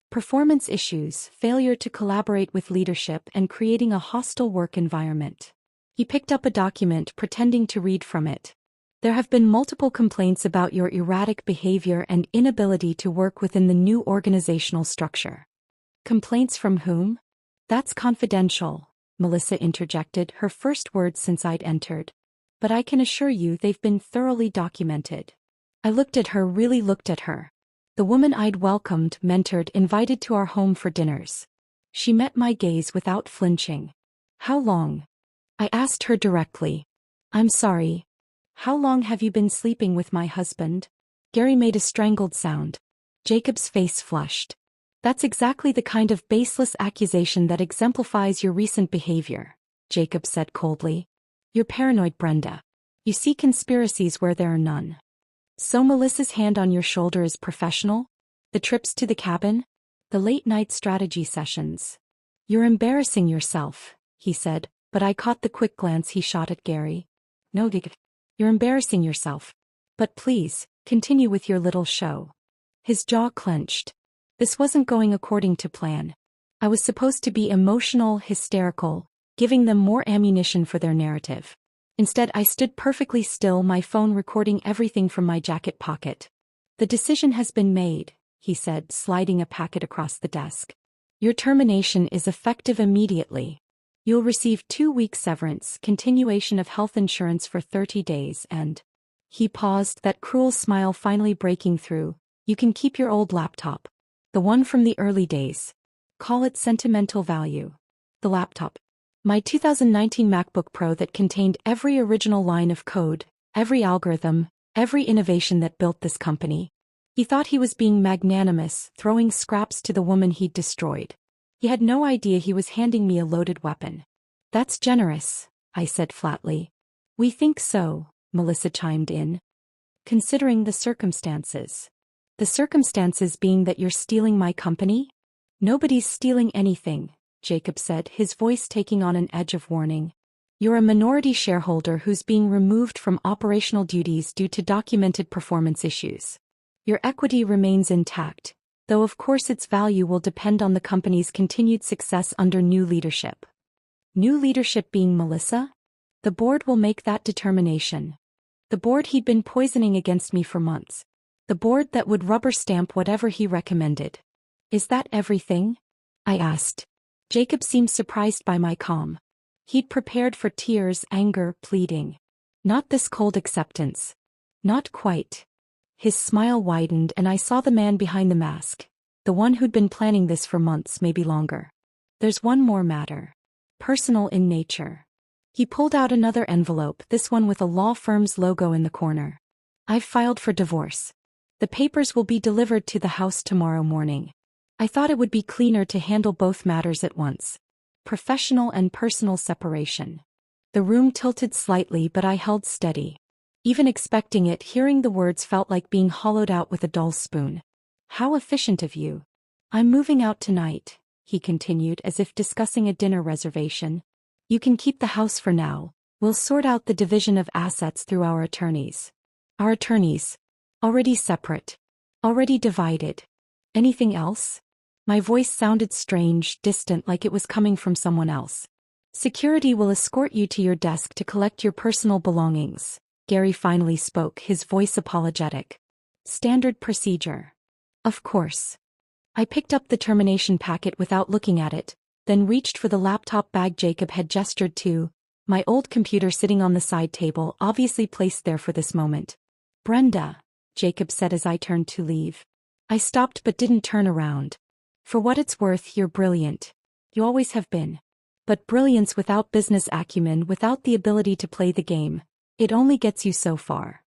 Performance issues, failure to collaborate with leadership, and creating a hostile work environment. He picked up a document, pretending to read from it. There have been multiple complaints about your erratic behavior and inability to work within the new organizational structure. Complaints from whom? That's confidential, Melissa interjected, her first words since I'd entered. But I can assure you they've been thoroughly documented. I looked at her, really looked at her. The woman I'd welcomed, mentored, invited to our home for dinners. She met my gaze without flinching. How long? I asked her directly. I'm sorry. How long have you been sleeping with my husband? Gary made a strangled sound. Jacob's face flushed. That's exactly the kind of baseless accusation that exemplifies your recent behavior, Jacob said coldly. You're paranoid, Brenda. You see conspiracies where there are none. So Melissa's hand on your shoulder is professional? The trips to the cabin? The late-night strategy sessions? You're embarrassing yourself, he said, but I caught the quick glance he shot at Gary. No, Dick. You're embarrassing yourself. But please, continue with your little show. His jaw clenched. This wasn't going according to plan. I was supposed to be emotional, hysterical, giving them more ammunition for their narrative. Instead, I stood perfectly still, my phone recording everything from my jacket pocket. The decision has been made, he said, sliding a packet across the desk. Your termination is effective immediately. You'll receive 2-week severance, continuation of health insurance for 30 days, and... He paused, that cruel smile finally breaking through. You can keep your old laptop. The one from the early days. Call it sentimental value. The laptop. My 2019 MacBook Pro that contained every original line of code, every algorithm, every innovation that built this company. He thought he was being magnanimous, throwing scraps to the woman he'd destroyed. He had no idea he was handing me a loaded weapon. That's generous, I said flatly. We think so, Melissa chimed in. Considering the circumstances. The circumstances being that you're stealing my company? Nobody's stealing anything, Jacob said, his voice taking on an edge of warning. You're a minority shareholder who's being removed from operational duties due to documented performance issues. Your equity remains intact, though of course its value will depend on the company's continued success under new leadership. New leadership being Melissa? The board will make that determination. The board he'd been poisoning against me for months. The board that would rubber stamp whatever he recommended. Is that everything? I asked. Jacob seemed surprised by my calm. He'd prepared for tears, anger, pleading. Not this cold acceptance. Not quite. His smile widened and I saw the man behind the mask. The one who'd been planning this for months, maybe longer. There's one more matter. Personal in nature. He pulled out another envelope, this one with a law firm's logo in the corner. I've filed for divorce. The papers will be delivered to the house tomorrow morning. I thought it would be cleaner to handle both matters at once. Professional and personal separation. The room tilted slightly, but I held steady. Even expecting it, hearing the words felt like being hollowed out with a dull spoon. How efficient of you. I'm moving out tonight, he continued as if discussing a dinner reservation. You can keep the house for now. We'll sort out the division of assets through our attorneys. Our attorneys. Already separate. Already divided. Anything else? My voice sounded strange, distant, like it was coming from someone else. Security will escort you to your desk to collect your personal belongings. Gary finally spoke, his voice apologetic. Standard procedure. Of course. I picked up the termination packet without looking at it, then reached for the laptop bag Jacob had gestured to, my old computer sitting on the side table, obviously placed there for this moment. Brenda, Jacob said as I turned to leave. I stopped but didn't turn around. For what it's worth, you're brilliant. You always have been. But brilliance without business acumen, without the ability to play the game, it only gets you so far.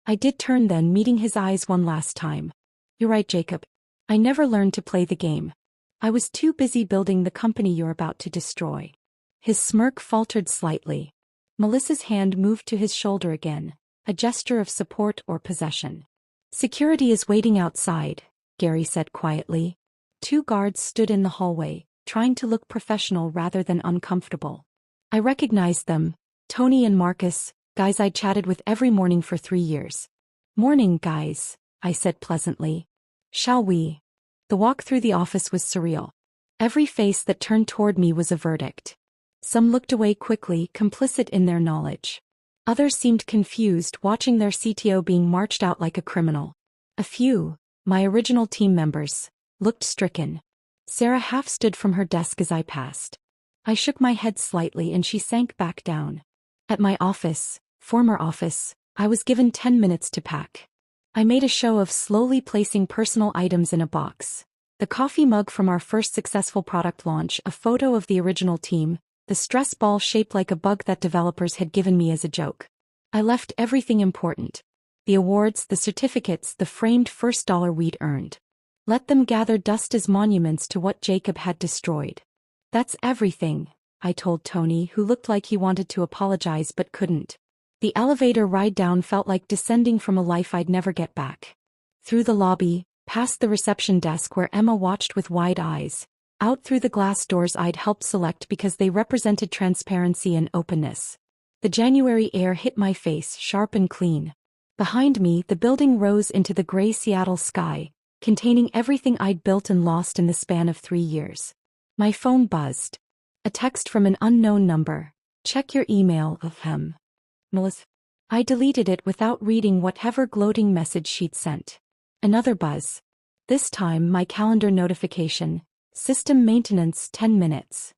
I did turn then, meeting his eyes one last time. You're right, Jacob. I never learned to play the game. I was too busy building the company you're about to destroy. His smirk faltered slightly. Melissa's hand moved to his shoulder again, a gesture of support or possession. Security is waiting outside, Gary said quietly. 2 guards stood in the hallway, trying to look professional rather than uncomfortable. I recognized them, Tony and Marcus, guys I chatted with every morning for 3 years. Morning, guys, I said pleasantly. Shall we? The walk through the office was surreal. Every face that turned toward me was a verdict. Some looked away quickly, complicit in their knowledge. Others seemed confused, watching their CTO being marched out like a criminal. A few, my original team members, looked stricken. Sarah half stood from her desk as I passed. I shook my head slightly and she sank back down. At my office, former office, I was given 10 minutes to pack. I made a show of slowly placing personal items in a box. The coffee mug from our first successful product launch, a photo of the original team, the stress ball shaped like a bug that developers had given me as a joke. I left everything important. The awards, the certificates, the framed first dollar we'd earned. Let them gather dust as monuments to what Jacob had destroyed. That's everything, I told Tony, who looked like he wanted to apologize but couldn't. The elevator ride down felt like descending from a life I'd never get back. Through the lobby, past the reception desk where Emma watched with wide eyes, out through the glass doors I'd helped select because they represented transparency and openness. The January air hit my face, sharp and clean. Behind me, the building rose into the gray Seattle sky, containing everything I'd built and lost in the span of 3 years. My phone buzzed. A text from an unknown number. Check your email, Melissa. I deleted it without reading whatever gloating message she'd sent. Another buzz. This time my calendar notification. System maintenance 10 minutes.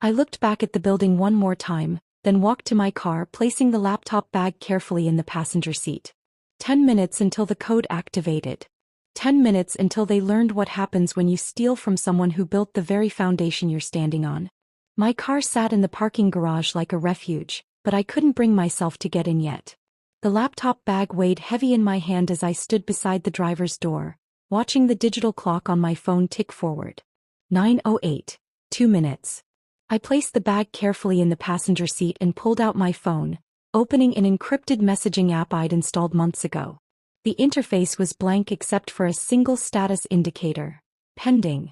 I looked back at the building one more time, then walked to my car, placing the laptop bag carefully in the passenger seat. 10 minutes until the code activated. 10 minutes until they learned what happens when you steal from someone who built the very foundation you're standing on. My car sat in the parking garage like a refuge, but I couldn't bring myself to get in yet. The laptop bag weighed heavy in my hand as I stood beside the driver's door, watching the digital clock on my phone tick forward. 9:08. 2 minutes. I placed the bag carefully in the passenger seat and pulled out my phone, opening an encrypted messaging app I'd installed months ago. The interface was blank except for a single status indicator. Pending.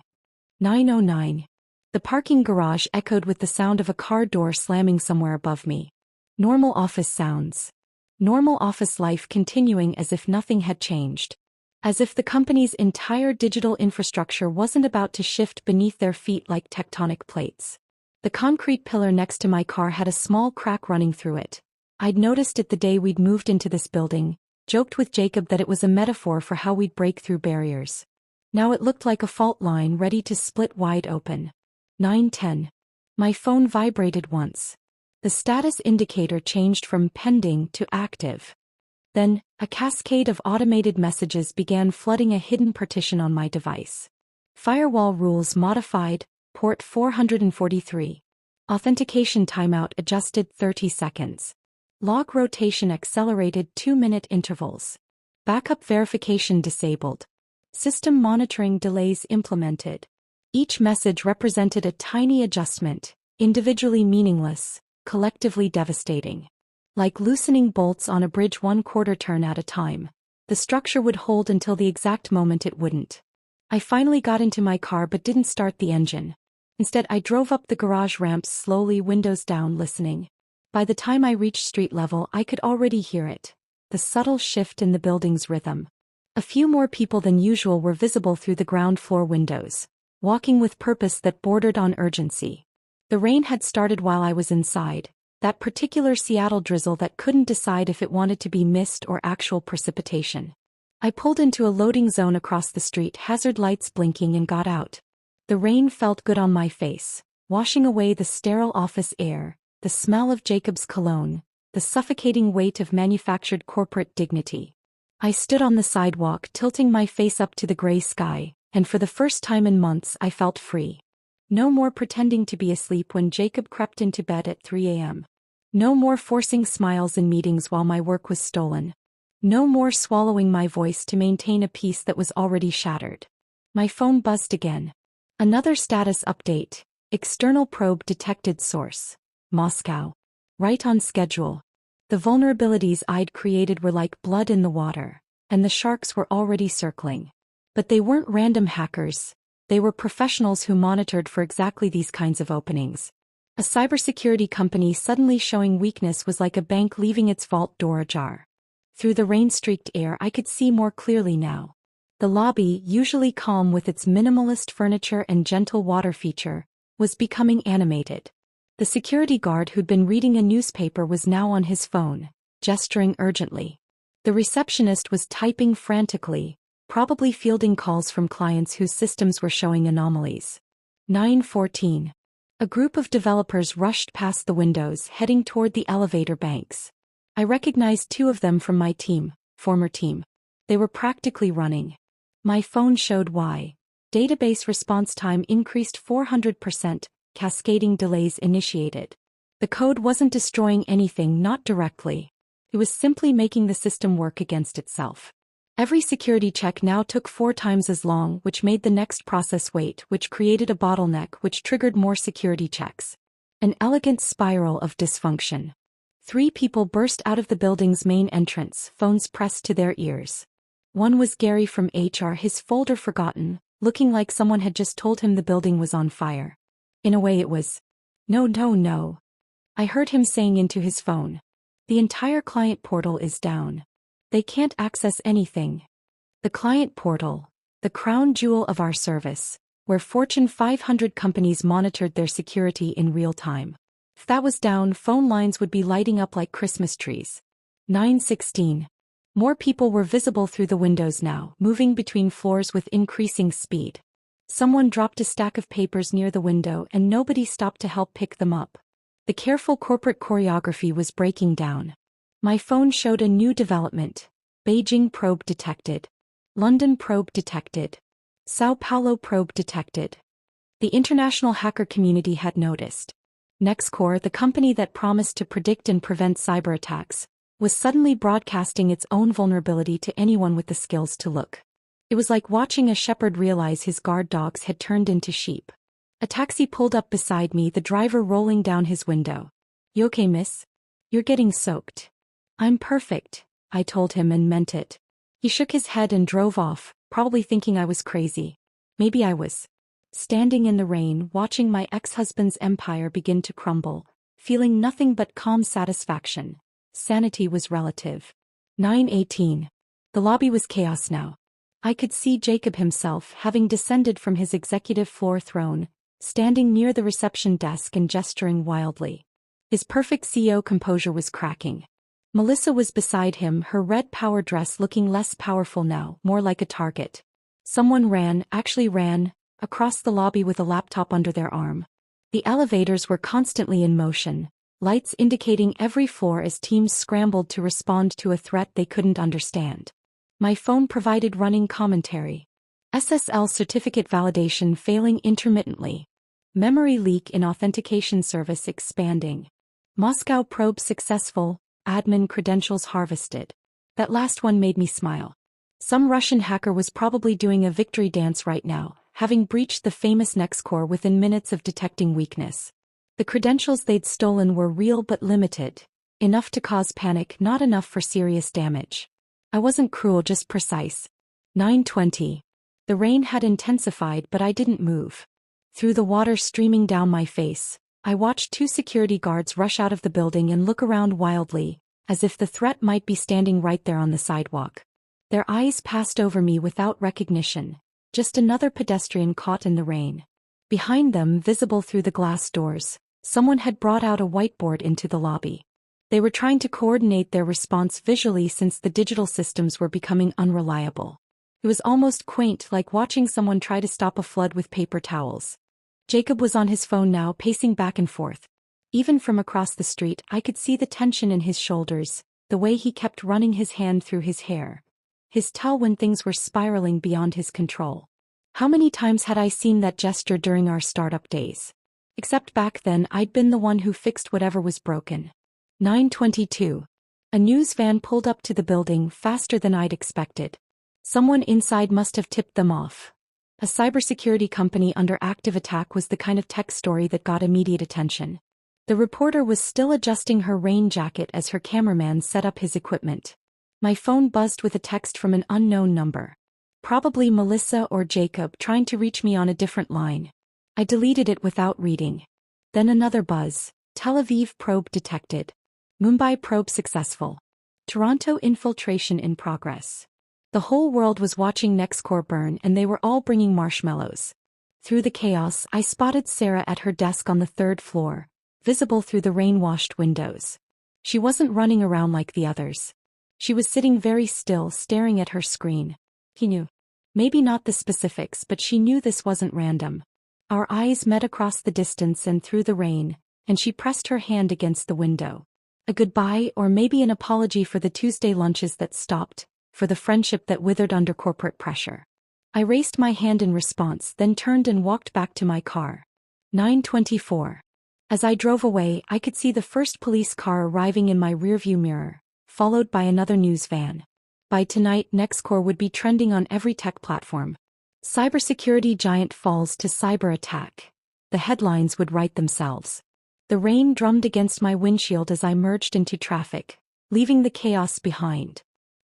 9:09. The parking garage echoed with the sound of a car door slamming somewhere above me. Normal office sounds. Normal office life continuing as if nothing had changed. As if the company's entire digital infrastructure wasn't about to shift beneath their feet like tectonic plates. The concrete pillar next to my car had a small crack running through it. I'd noticed it the day we'd moved into this building, joked with Jacob that it was a metaphor for how we'd break through barriers. Now it looked like a fault line ready to split wide open. 9:10. My phone vibrated once. The status indicator changed from pending to active. Then, a cascade of automated messages began flooding a hidden partition on my device. Firewall rules modified, port 443. Authentication timeout adjusted 30 seconds. Log rotation accelerated 2-minute intervals. Backup verification disabled. System monitoring delays implemented. Each message represented a tiny adjustment, individually meaningless, collectively devastating. Like loosening bolts on a bridge 1/4 turn at a time. The structure would hold until the exact moment it wouldn't. I finally got into my car but didn't start the engine. Instead, I drove up the garage ramps slowly, windows down, listening. By the time I reached street level, I could already hear it. The subtle shift in the building's rhythm. A few more people than usual were visible through the ground floor windows, walking with purpose that bordered on urgency. The rain had started while I was inside. That particular Seattle drizzle that couldn't decide if it wanted to be mist or actual precipitation. I pulled into a loading zone across the street, hazard lights blinking, and got out. The rain felt good on my face, washing away the sterile office air, the smell of Jacob's cologne, the suffocating weight of manufactured corporate dignity. I stood on the sidewalk, tilting my face up to the gray sky, and for the first time in months I felt free. No more pretending to be asleep when Jacob crept into bed at 3 a.m. No more forcing smiles in meetings while my work was stolen. No more swallowing my voice to maintain a peace that was already shattered. My phone buzzed again. Another status update. External probe detected, source. Moscow. Right on schedule. The vulnerabilities I'd created were like blood in the water, and the sharks were already circling. But they weren't random hackers. They were professionals who monitored for exactly these kinds of openings. A cybersecurity company suddenly showing weakness was like a bank leaving its vault door ajar. Through the rain-streaked air, I could see more clearly now. The lobby, usually calm with its minimalist furniture and gentle water feature, was becoming animated. The security guard who'd been reading a newspaper was now on his phone, gesturing urgently. The receptionist was typing frantically, probably fielding calls from clients whose systems were showing anomalies. 9:14. A group of developers rushed past the windows, heading toward the elevator banks. I recognized 2 of them from my former team. They were practically running. My phone showed why. Database response time increased 400%, cascading delays initiated. The code wasn't destroying anything, not directly. It was simply making the system work against itself. Every security check now took 4 times as long, which made the next process wait, which created a bottleneck, which triggered more security checks. An elegant spiral of dysfunction. 3 people burst out of the building's main entrance, phones pressed to their ears. One was Gary from HR, his folder forgotten, looking like someone had just told him the building was on fire. In a way it was. No. I heard him saying into his phone. The entire client portal is down. They can't access anything. The client portal, the crown jewel of our service, where Fortune 500 companies monitored their security in real time. If that was down, phone lines would be lighting up like Christmas trees. 9:16. More people were visible through the windows now, moving between floors with increasing speed. Someone dropped a stack of papers near the window and nobody stopped to help pick them up. The careful corporate choreography was breaking down. My phone showed a new development. Beijing probe detected. London probe detected. Sao Paulo probe detected. The international hacker community had noticed. Nextcore, the company that promised to predict and prevent cyber attacks, was suddenly broadcasting its own vulnerability to anyone with the skills to look. It was like watching a shepherd realize his guard dogs had turned into sheep. A taxi pulled up beside me, the driver rolling down his window. "You okay, miss? You're getting soaked." "I'm perfect," I told him and meant it. He shook his head and drove off, probably thinking I was crazy. Maybe I was. Standing in the rain, watching my ex-husband's empire begin to crumble, feeling nothing but calm satisfaction. Sanity was relative. 9:18. The lobby was chaos now. I could see Jacob himself, having descended from his executive floor throne, standing near the reception desk and gesturing wildly. His perfect CEO composure was cracking. Melissa was beside him, her red power dress looking less powerful now, more like a target. Someone actually ran, across the lobby with a laptop under their arm. The elevators were constantly in motion, lights indicating every floor as teams scrambled to respond to a threat they couldn't understand. My phone provided running commentary. SSL certificate validation failing intermittently. Memory leak in authentication service expanding. Moscow probe successful, admin credentials harvested. That last one made me smile. Some Russian hacker was probably doing a victory dance right now, having breached the famous Nextcore within minutes of detecting weakness. The credentials they'd stolen were real but limited. Enough to cause panic, not enough for serious damage. I wasn't cruel, just precise. 9:20. The rain had intensified, but I didn't move. Through the water streaming down my face, I watched two security guards rush out of the building and look around wildly, as if the threat might be standing right there on the sidewalk. Their eyes passed over me without recognition, just another pedestrian caught in the rain. Behind them, visible through the glass doors, someone had brought out a whiteboard into the lobby. They were trying to coordinate their response visually since the digital systems were becoming unreliable. It was almost quaint, like watching someone try to stop a flood with paper towels. Jacob was on his phone now, pacing back and forth. Even from across the street, I could see the tension in his shoulders, the way he kept running his hand through his hair. His tell when things were spiraling beyond his control. How many times had I seen that gesture during our startup days? Except back then I'd been the one who fixed whatever was broken. 9:22. A news van pulled up to the building faster than I'd expected. Someone inside must have tipped them off. A cybersecurity company under active attack was the kind of tech story that got immediate attention. The reporter was still adjusting her rain jacket as her cameraman set up his equipment. My phone buzzed with a text from an unknown number. Probably Melissa or Jacob trying to reach me on a different line. I deleted it without reading. Then another buzz. Tel Aviv probe detected. Mumbai probe successful. Toronto infiltration in progress. The whole world was watching Nextcore burn, and they were all bringing marshmallows. Through the chaos, I spotted Sarah at her desk on the third floor, visible through the rain-washed windows. She wasn't running around like the others. She was sitting very still, staring at her screen. He knew. Maybe not the specifics, but she knew this wasn't random. Our eyes met across the distance and through the rain, and she pressed her hand against the window. A goodbye, or maybe an apology for the Tuesday lunches that stopped, for the friendship that withered under corporate pressure. I raised my hand in response, then turned and walked back to my car. 9:24. As I drove away, I could see the first police car arriving in my rearview mirror, followed by another news van. By tonight, Nextcore would be trending on every tech platform. Cybersecurity giant falls to cyber attack. The headlines would write themselves. The rain drummed against my windshield as I merged into traffic, leaving the chaos behind.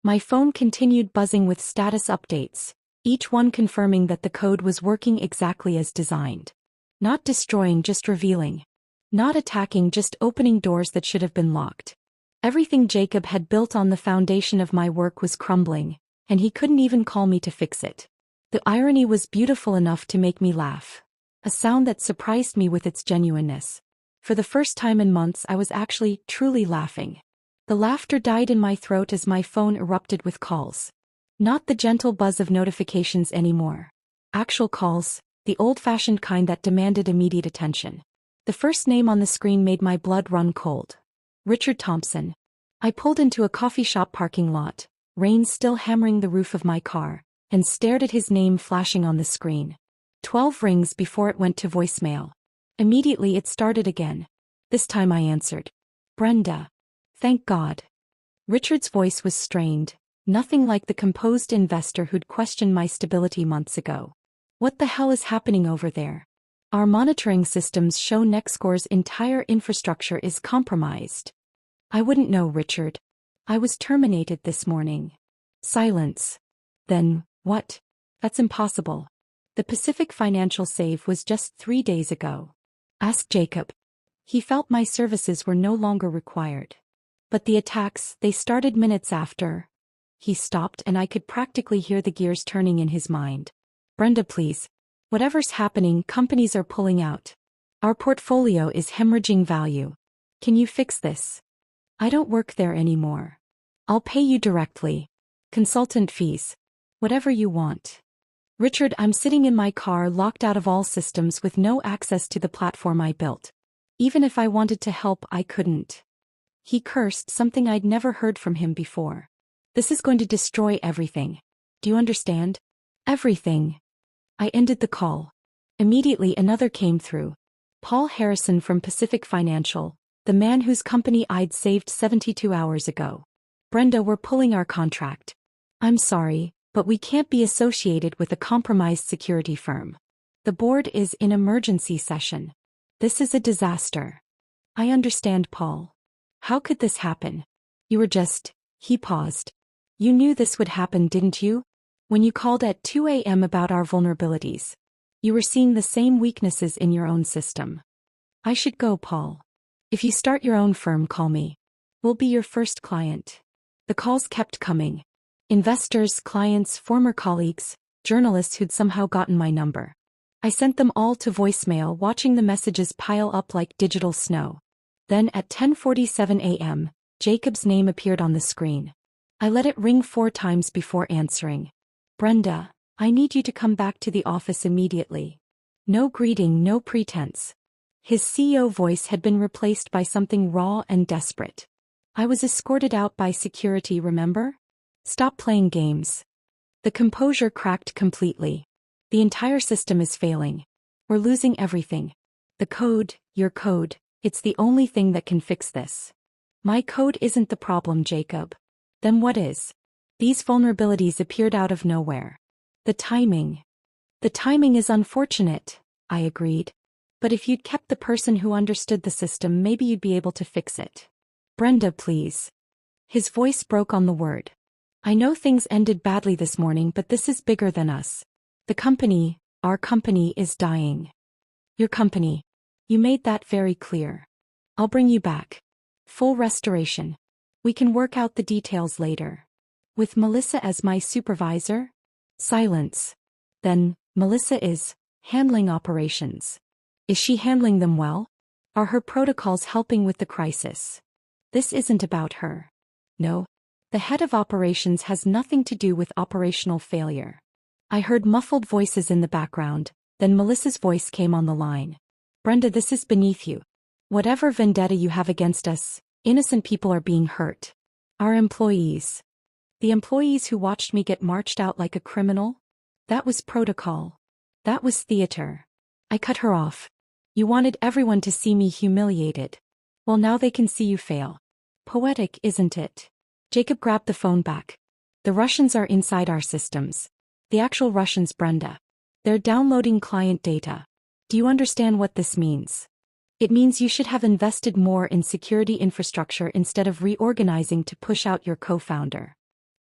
My phone continued buzzing with status updates, each one confirming that the code was working exactly as designed. Not destroying, just revealing. Not attacking, just opening doors that should have been locked. Everything Jacob had built on the foundation of my work was crumbling, and he couldn't even call me to fix it. The irony was beautiful enough to make me laugh. A sound that surprised me with its genuineness. For the first time in months, I was actually, truly laughing. The laughter died in my throat as my phone erupted with calls. Not the gentle buzz of notifications anymore. Actual calls, the old-fashioned kind that demanded immediate attention. The first name on the screen made my blood run cold. Richard Thompson. I pulled into a coffee shop parking lot, rain still hammering the roof of my car, and stared at his name flashing on the screen. 12 rings before it went to voicemail. Immediately it started again. This time I answered. Brenda. Thank God. Richard's voice was strained, nothing like the composed investor who'd questioned my stability months ago. What the hell is happening over there? Our monitoring systems show Nextcore's entire infrastructure is compromised. I wouldn't know, Richard. I was terminated this morning. Silence. Then, what? That's impossible. The Pacific Financial save was just 3 days ago. Ask Jacob. He felt my services were no longer required. But the attacks, they started minutes after. He stopped and I could practically hear the gears turning in his mind. Brenda, please. Whatever's happening, companies are pulling out. Our portfolio is hemorrhaging value. Can you fix this? I don't work there anymore. I'll pay you directly. Consultant fees. Whatever you want. Richard, I'm sitting in my car locked out of all systems with no access to the platform I built. Even if I wanted to help, I couldn't. He cursed, something I'd never heard from him before. This is going to destroy everything. Do you understand? Everything. I ended the call. Immediately another came through. Paul Harrison from Pacific Financial, the man whose company I'd saved 72 hours ago. Brenda, we're pulling our contract. I'm sorry, but we can't be associated with a compromised security firm. The board is in emergency session. This is a disaster. I understand, Paul. How could this happen? You were just... He paused. You knew this would happen, didn't you? When you called at 2 a.m. about our vulnerabilities. You were seeing the same weaknesses in your own system. I should go, Paul. If you start your own firm, call me. We'll be your first client. The calls kept coming. Investors, clients, former colleagues, journalists who'd somehow gotten my number. I sent them all to voicemail, watching the messages pile up like digital snow. Then at 10:47 a.m., Jacob's name appeared on the screen. I let it ring 4 times before answering. Brenda, I need you to come back to the office immediately. No greeting, no pretense. His CEO voice had been replaced by something raw and desperate. I was escorted out by security, remember? Stop playing games. The composure cracked completely. The entire system is failing. We're losing everything. The code, your code, it's the only thing that can fix this. My code isn't the problem, Jacob. Then what is? These vulnerabilities appeared out of nowhere. The timing. The timing is unfortunate, I agreed. But if you'd kept the person who understood the system, maybe you'd be able to fix it. Brenda, please. His voice broke on the word. I know things ended badly this morning, but this is bigger than us. The company, our company, is dying. Your company. You made that very clear. I'll bring you back. Full restoration. We can work out the details later. With Melissa as my supervisor? Silence. Then, Melissa is handling operations. Is she handling them well? Are her protocols helping with the crisis? This isn't about her. No. The head of operations has nothing to do with operational failure. I heard muffled voices in the background, then Melissa's voice came on the line. Brenda, this is beneath you. Whatever vendetta you have against us, innocent people are being hurt. Our employees. The employees who watched me get marched out like a criminal? That was protocol. That was theater. I cut her off. You wanted everyone to see me humiliated. Well, now they can see you fail. Poetic, isn't it? Jacob grabbed the phone back. The Russians are inside our systems. The actual Russians, Brenda. They're downloading client data. Do you understand what this means? It means you should have invested more in security infrastructure instead of reorganizing to push out your co-founder.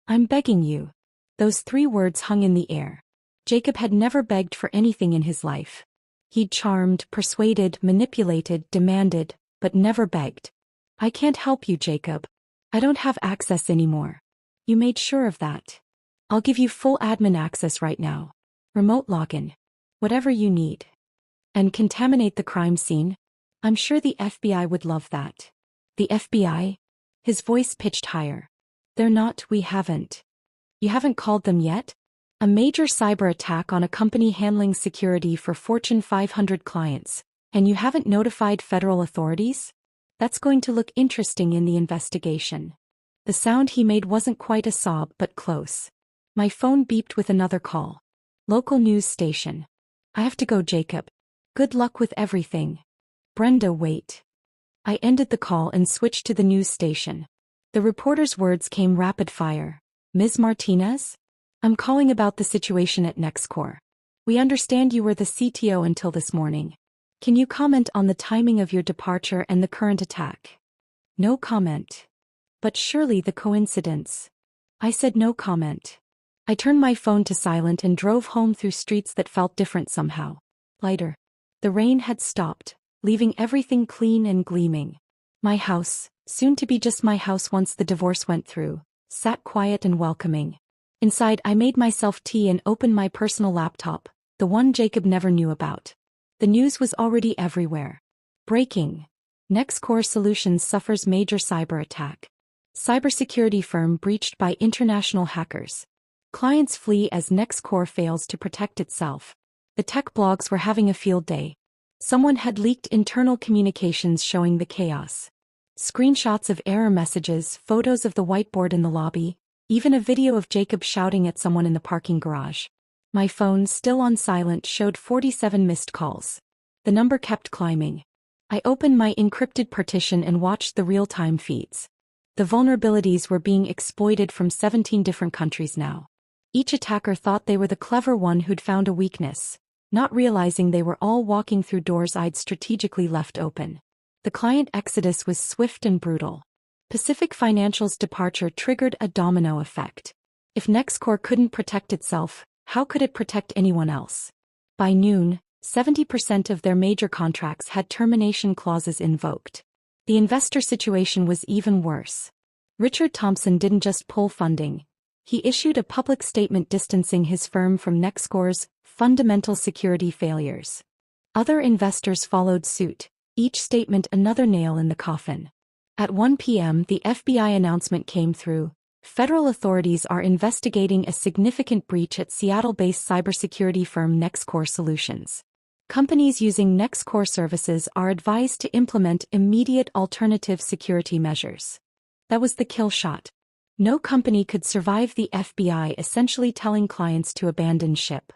I'm begging you. Those 3 words hung in the air. Jacob had never begged for anything in his life. He'd charmed, persuaded, manipulated, demanded, but never begged. I can't help you, Jacob. I don't have access anymore. You made sure of that. I'll give you full admin access right now. Remote login. Whatever you need. And contaminate the crime scene. I'm sure the FBI would love that. The FBI? His voice pitched higher. They're not, we haven't. You haven't called them yet? A major cyber attack on a company handling security for Fortune 500 clients, and you haven't notified federal authorities? That's going to look interesting in the investigation. The sound he made wasn't quite a sob, but close. My phone beeped with another call. Local news station. I have to go, Jacob. Good luck with everything. Brenda, wait. I ended the call and switched to the news station. The reporter's words came rapid fire. Ms. Martinez? I'm calling about the situation at Nextcore. We understand you were the CTO until this morning. Can you comment on the timing of your departure and the current attack? No comment. But surely the coincidence. I said no comment. I turned my phone to silent and drove home through streets that felt different somehow. Lighter. The rain had stopped, leaving everything clean and gleaming. My house, soon to be just my house once the divorce went through, sat quiet and welcoming. Inside, I made myself tea and opened my personal laptop, the one Jacob never knew about. The news was already everywhere. Breaking. Nextcore Solutions suffers major cyber attack. Cybersecurity firm breached by international hackers. Clients flee as Nextcore fails to protect itself. The tech blogs were having a field day. Someone had leaked internal communications showing the chaos. Screenshots of error messages, photos of the whiteboard in the lobby, even a video of Jacob shouting at someone in the parking garage. My phone, still on silent, showed 47 missed calls. The number kept climbing. I opened my encrypted partition and watched the real-time feeds. The vulnerabilities were being exploited from 17 different countries now. Each attacker thought they were the clever one who'd found a weakness, not realizing they were all walking through doors I'd strategically left open. The client exodus was swift and brutal. Pacific Financial's departure triggered a domino effect. If Nextcore couldn't protect itself, how could it protect anyone else? By noon, 70% of their major contracts had termination clauses invoked. The investor situation was even worse. Richard Thompson didn't just pull funding. He issued a public statement distancing his firm from Nextcore's fundamental security failures. Other investors followed suit, each statement another nail in the coffin. At 1 p.m., the FBI announcement came through. Federal authorities are investigating a significant breach at Seattle-based cybersecurity firm Nextcore Solutions. Companies using Nextcore services are advised to implement immediate alternative security measures. That was the kill shot. No company could survive the FBI essentially telling clients to abandon ship.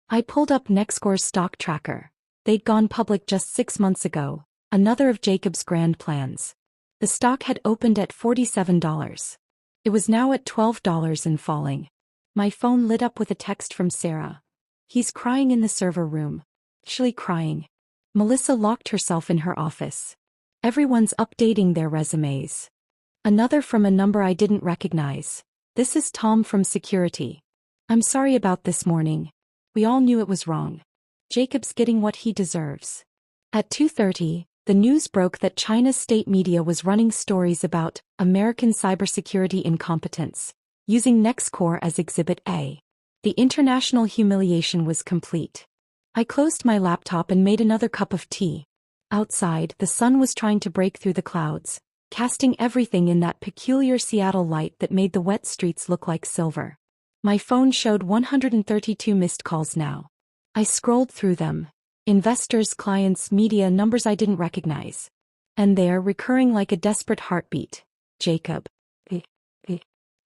I pulled up Nextcore's stock tracker. They'd gone public just 6 months ago, another of Jacob's grand plans. The stock had opened at $47. It was now at $12 and falling. My phone lit up with a text from Sarah. He's crying in the server room. Actually crying. Melissa locked herself in her office. Everyone's updating their resumes. Another from a number I didn't recognize. This is Tom from security. I'm sorry about this morning. We all knew it was wrong. Jacob's getting what he deserves. At 2:30, the news broke that China's state media was running stories about American cybersecurity incompetence, using Nextcore as Exhibit A. The international humiliation was complete. I closed my laptop and made another cup of tea. Outside, the sun was trying to break through the clouds, casting everything in that peculiar Seattle light that made the wet streets look like silver. My phone showed 132 missed calls now. I scrolled through them. Investors, clients, media, numbers I didn't recognize. And there, recurring like a desperate heartbeat, Jacob.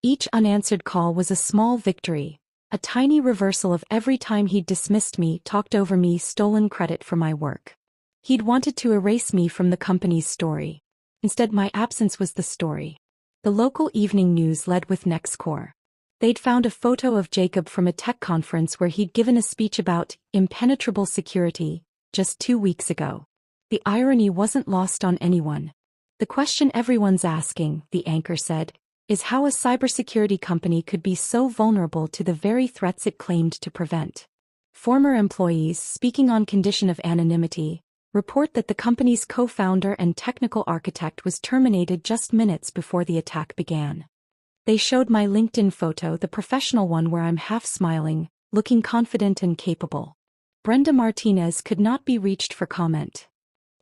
Each unanswered call was a small victory, a tiny reversal of every time he'd dismissed me, talked over me, stolen credit for my work. He'd wanted to erase me from the company's story. Instead, my absence was the story. The local evening news led with Nextcore. They'd found a photo of Jacob from a tech conference where he'd given a speech about impenetrable security just 2 weeks ago. The irony wasn't lost on anyone. The question everyone's asking, the anchor said, is how a cybersecurity company could be so vulnerable to the very threats it claimed to prevent. Former employees, speaking on condition of anonymity, report that the company's co-founder and technical architect was terminated just minutes before the attack began. They showed my LinkedIn photo, the professional one where I'm half smiling, looking confident and capable. Brenda Martinez could not be reached for comment.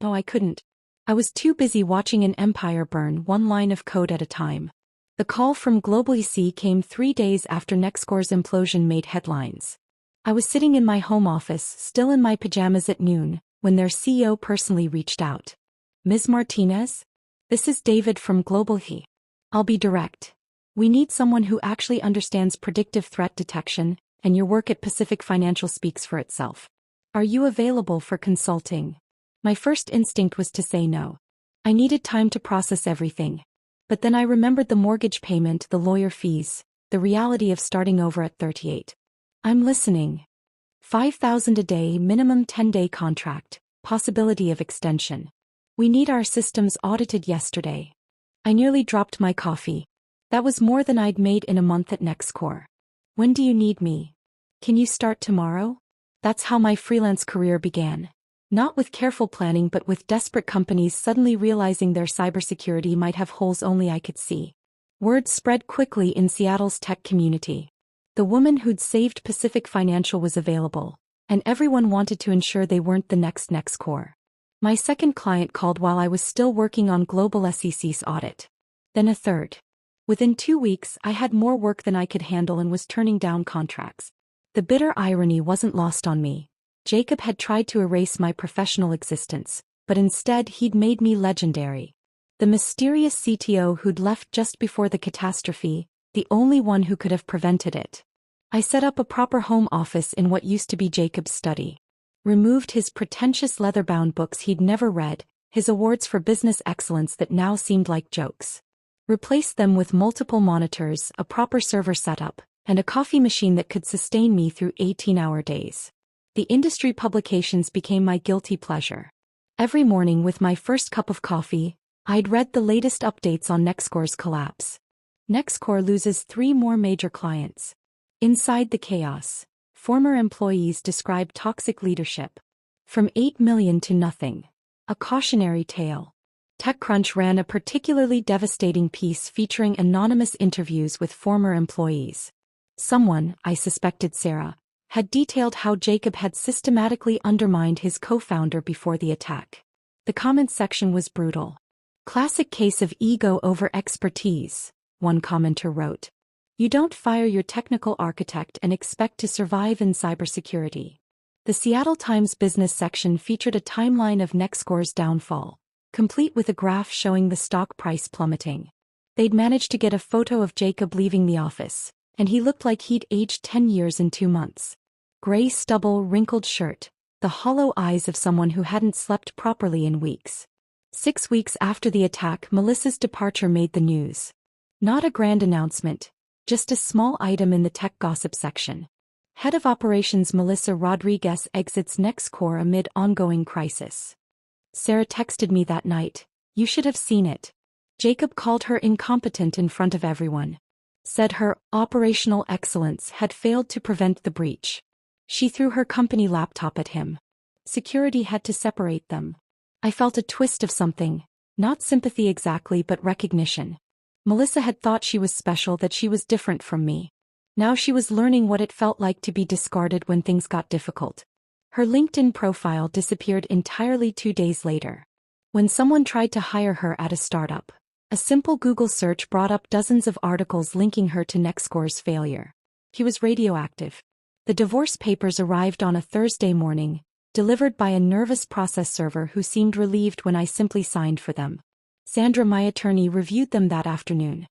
No, I couldn't. I was too busy watching an empire burn, one line of code at a time. The call from Global EC came 3 days after Nextcore's implosion made headlines. I was sitting in my home office, still in my pajamas at noon, when their CEO personally reached out. Ms. Martinez? This is David from Global EC. I'll be direct. We need someone who actually understands predictive threat detection, and your work at Pacific Financial speaks for itself. Are you available for consulting? My first instinct was to say no. I needed time to process everything. But then I remembered the mortgage payment, the lawyer fees, the reality of starting over at 38. I'm listening. $5,000 a day minimum 10-day contract, possibility of extension. We need our systems audited yesterday. I nearly dropped my coffee. That was more than I'd made in a month at NextCore. When do you need me? Can you start tomorrow? That's how my freelance career began. Not with careful planning but with desperate companies suddenly realizing their cybersecurity might have holes only I could see. Word spread quickly in Seattle's tech community. The woman who'd saved Pacific Financial was available, and everyone wanted to ensure they weren't the next NextCore. My second client called while I was still working on global SEC's audit. Then a third. Within 2 weeks, I had more work than I could handle and was turning down contracts. The bitter irony wasn't lost on me. Jacob had tried to erase my professional existence, but instead he'd made me legendary. The mysterious CTO who'd left just before the catastrophe, the only one who could have prevented it. I set up a proper home office in what used to be Jacob's study. Removed his pretentious leather-bound books he'd never read, his awards for business excellence that now seemed like jokes. Replaced them with multiple monitors, a proper server setup, and a coffee machine that could sustain me through 18-hour days. The industry publications became my guilty pleasure. Every morning with my first cup of coffee, I'd read the latest updates on NextCore's collapse. NextCore loses 3 more major clients. Inside the chaos, former employees describe toxic leadership. From 8 million to nothing. A cautionary tale. TechCrunch ran a particularly devastating piece featuring anonymous interviews with former employees. Someone, I suspected Sarah, had detailed how Jacob had systematically undermined his co-founder before the attack. The comments section was brutal. Classic case of ego over expertise, one commenter wrote. You don't fire your technical architect and expect to survive in cybersecurity. The Seattle Times business section featured a timeline of NextCore's downfall, complete with a graph showing the stock price plummeting. They'd managed to get a photo of Jacob leaving the office, and he looked like he'd aged 10 years in 2 months. Gray stubble, wrinkled shirt, the hollow eyes of someone who hadn't slept properly in weeks. 6 weeks after the attack, Melissa's departure made the news. Not a grand announcement, just a small item in the tech gossip section. Head of Operations Melissa Rodriguez exits NextCore amid ongoing crisis. Sarah texted me that night, you should have seen it. Jacob called her incompetent in front of everyone. Said her operational excellence had failed to prevent the breach. She threw her company laptop at him. Security had to separate them. I felt a twist of something, not sympathy exactly but recognition. Melissa had thought she was special, that she was different from me. Now she was learning what it felt like to be discarded when things got difficult. Her LinkedIn profile disappeared entirely 2 days later. When someone tried to hire her at a startup, a simple Google search brought up dozens of articles linking her to NextCore's failure. He was radioactive. The divorce papers arrived on a Thursday morning, delivered by a nervous process server who seemed relieved when I simply signed for them. Sandra, my attorney, reviewed them that afternoon.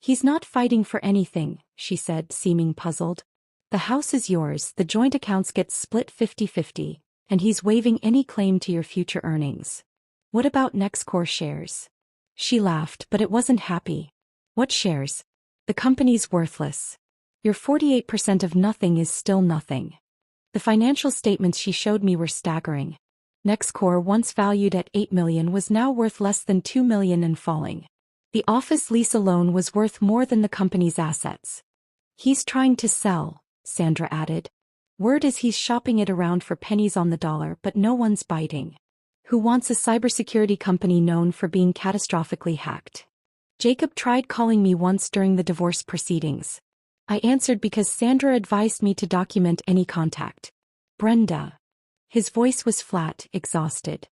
He's not fighting for anything, she said, seeming puzzled. The house is yours, the joint accounts get split 50-50, and he's waiving any claim to your future earnings. What about NextCore shares? She laughed, but it wasn't happy. What shares? The company's worthless. Your 48% of nothing is still nothing. The financial statements she showed me were staggering. NextCore, once valued at $8 million, was now worth less than $2 million and falling. The office lease alone was worth more than the company's assets. He's trying to sell, Sandra added. Word is he's shopping it around for pennies on the dollar, but no one's biting. Who wants a cybersecurity company known for being catastrophically hacked? Jacob tried calling me once during the divorce proceedings. I answered because Sandra advised me to document any contact. Brenda. His voice was flat, exhausted.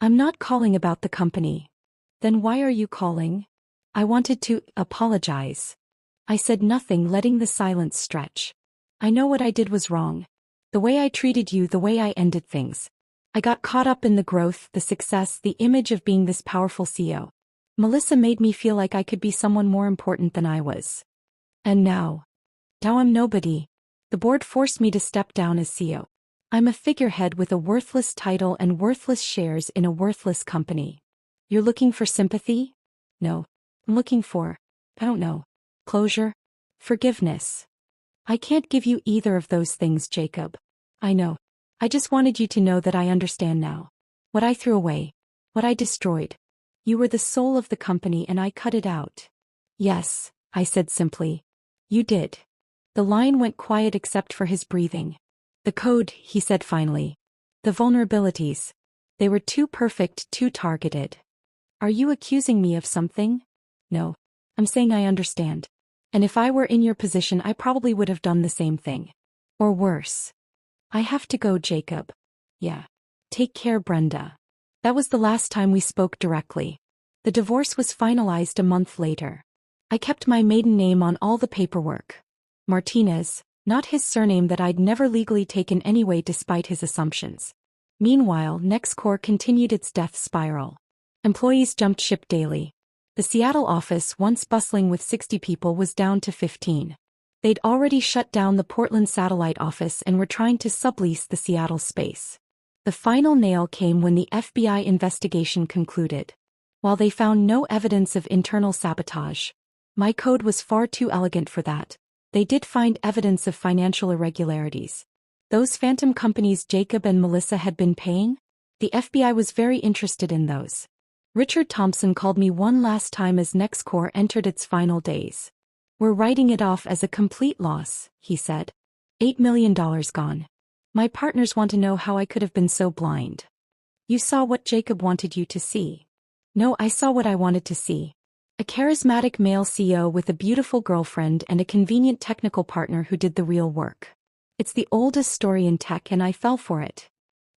I'm not calling about the company. Then why are you calling? I wanted to apologize. I said nothing, letting the silence stretch. I know what I did was wrong. The way I treated you, the way I ended things. I got caught up in the growth, the success, the image of being this powerful CEO. Melissa made me feel like I could be someone more important than I was. And now I'm nobody. The board forced me to step down as CEO. I'm a figurehead with a worthless title and worthless shares in a worthless company. You're looking for sympathy? No. I'm looking for, I don't know, closure? Forgiveness. I can't give you either of those things, Jacob. I know. I just wanted you to know that I understand now. What I threw away. What I destroyed. You were the soul of the company and I cut it out. Yes, I said simply. You did. The line went quiet except for his breathing. The code, he said finally. The vulnerabilities. They were too perfect, too targeted. Are you accusing me of something? No. I'm saying I understand. And if I were in your position I probably would have done the same thing. Or worse. I have to go, Jacob. Yeah. Take care, Brenda. That was the last time we spoke directly. The divorce was finalized a month later. I kept my maiden name on all the paperwork. Martinez, not his surname that I'd never legally taken anyway despite his assumptions. Meanwhile, Nextcore continued its death spiral. Employees jumped ship daily. The Seattle office, once bustling with 60 people, was down to 15. They'd already shut down the Portland satellite office and were trying to sublease the Seattle space. The final nail came when the FBI investigation concluded. While they found no evidence of internal sabotage, my code was far too elegant for that. They did find evidence of financial irregularities. Those phantom companies Jacob and Melissa had been paying? The FBI was very interested in those. Richard Thompson called me one last time as Nextcore entered its final days. We're writing it off as a complete loss, he said. $8 million gone. My partners want to know how I could have been so blind. You saw what Jacob wanted you to see. No, I saw what I wanted to see. A charismatic male CEO with a beautiful girlfriend and a convenient technical partner who did the real work. It's the oldest story in tech and I fell for it.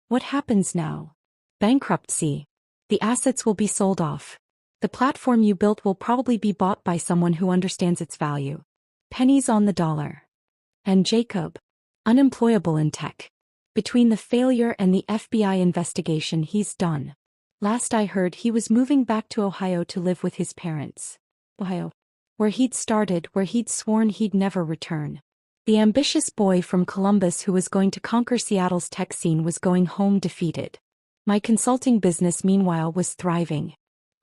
What happens now? Bankruptcy. The assets will be sold off. The platform you built will probably be bought by someone who understands its value. Pennies on the dollar. And Jacob? Unemployable in tech. Between the failure and the FBI investigation, he's done. Last I heard, he was moving back to Ohio to live with his parents. Ohio. Where he'd started, where he'd sworn he'd never return. The ambitious boy from Columbus who was going to conquer Seattle's tech scene was going home defeated. My consulting business, meanwhile, was thriving.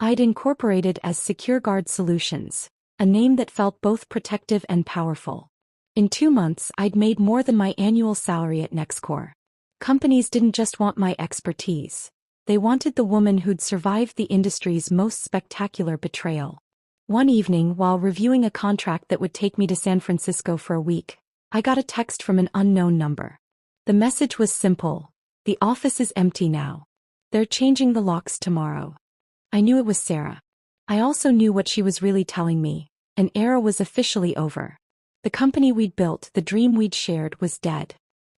I'd incorporated as Secure Guard Solutions, a name that felt both protective and powerful. In 2 months, I'd made more than my annual salary at Nextcore. Companies didn't just want my expertise. They wanted the woman who'd survived the industry's most spectacular betrayal. One evening, while reviewing a contract that would take me to San Francisco for a week, I got a text from an unknown number. The message was simple. The office is empty now. They're changing the locks tomorrow. I knew it was Sarah. I also knew what she was really telling me. An era was officially over. The company we'd built, the dream we'd shared, was dead.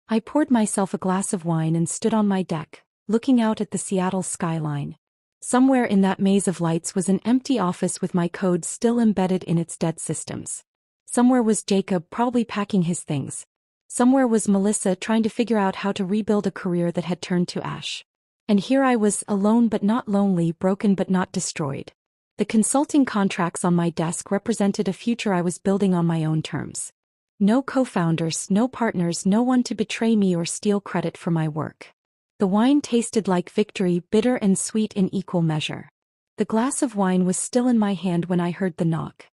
I poured myself a glass of wine and stood on my deck, looking out at the Seattle skyline. Somewhere in that maze of lights was an empty office with my code still embedded in its dead systems. Somewhere was Jacob, probably packing his things. Somewhere was Melissa, trying to figure out how to rebuild a career that had turned to ash. And here I was, alone but not lonely, broken but not destroyed. The consulting contracts on my desk represented a future I was building on my own terms. No co-founders, no partners, no one to betray me or steal credit for my work. The wine tasted like victory, bitter and sweet in equal measure. The glass of wine was still in my hand when I heard the knock.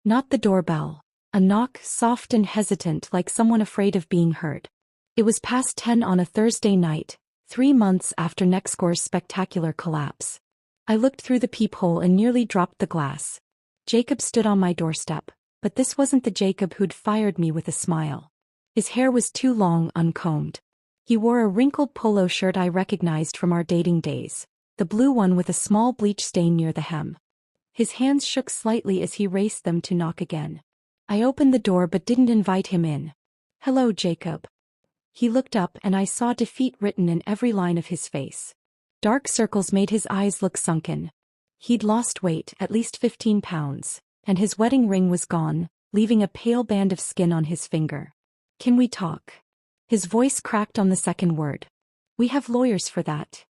Not the doorbell. A knock, soft and hesitant, like someone afraid of being heard. It was past 10 on a Thursday night, 3 months after Nextcore's spectacular collapse. I looked through the peephole and nearly dropped the glass. Jacob stood on my doorstep, but this wasn't the Jacob who'd fired me with a smile. His hair was too long, uncombed. He wore a wrinkled polo shirt I recognized from our dating days, the blue one with a small bleach stain near the hem. His hands shook slightly as he raised them to knock again. I opened the door but didn't invite him in. "Hello, Jacob." He looked up and I saw defeat written in every line of his face. Dark circles made his eyes look sunken. He'd lost weight, at least 15 pounds, and his wedding ring was gone, leaving a pale band of skin on his finger. "Can we talk?" His voice cracked on the second word. "We have lawyers for that.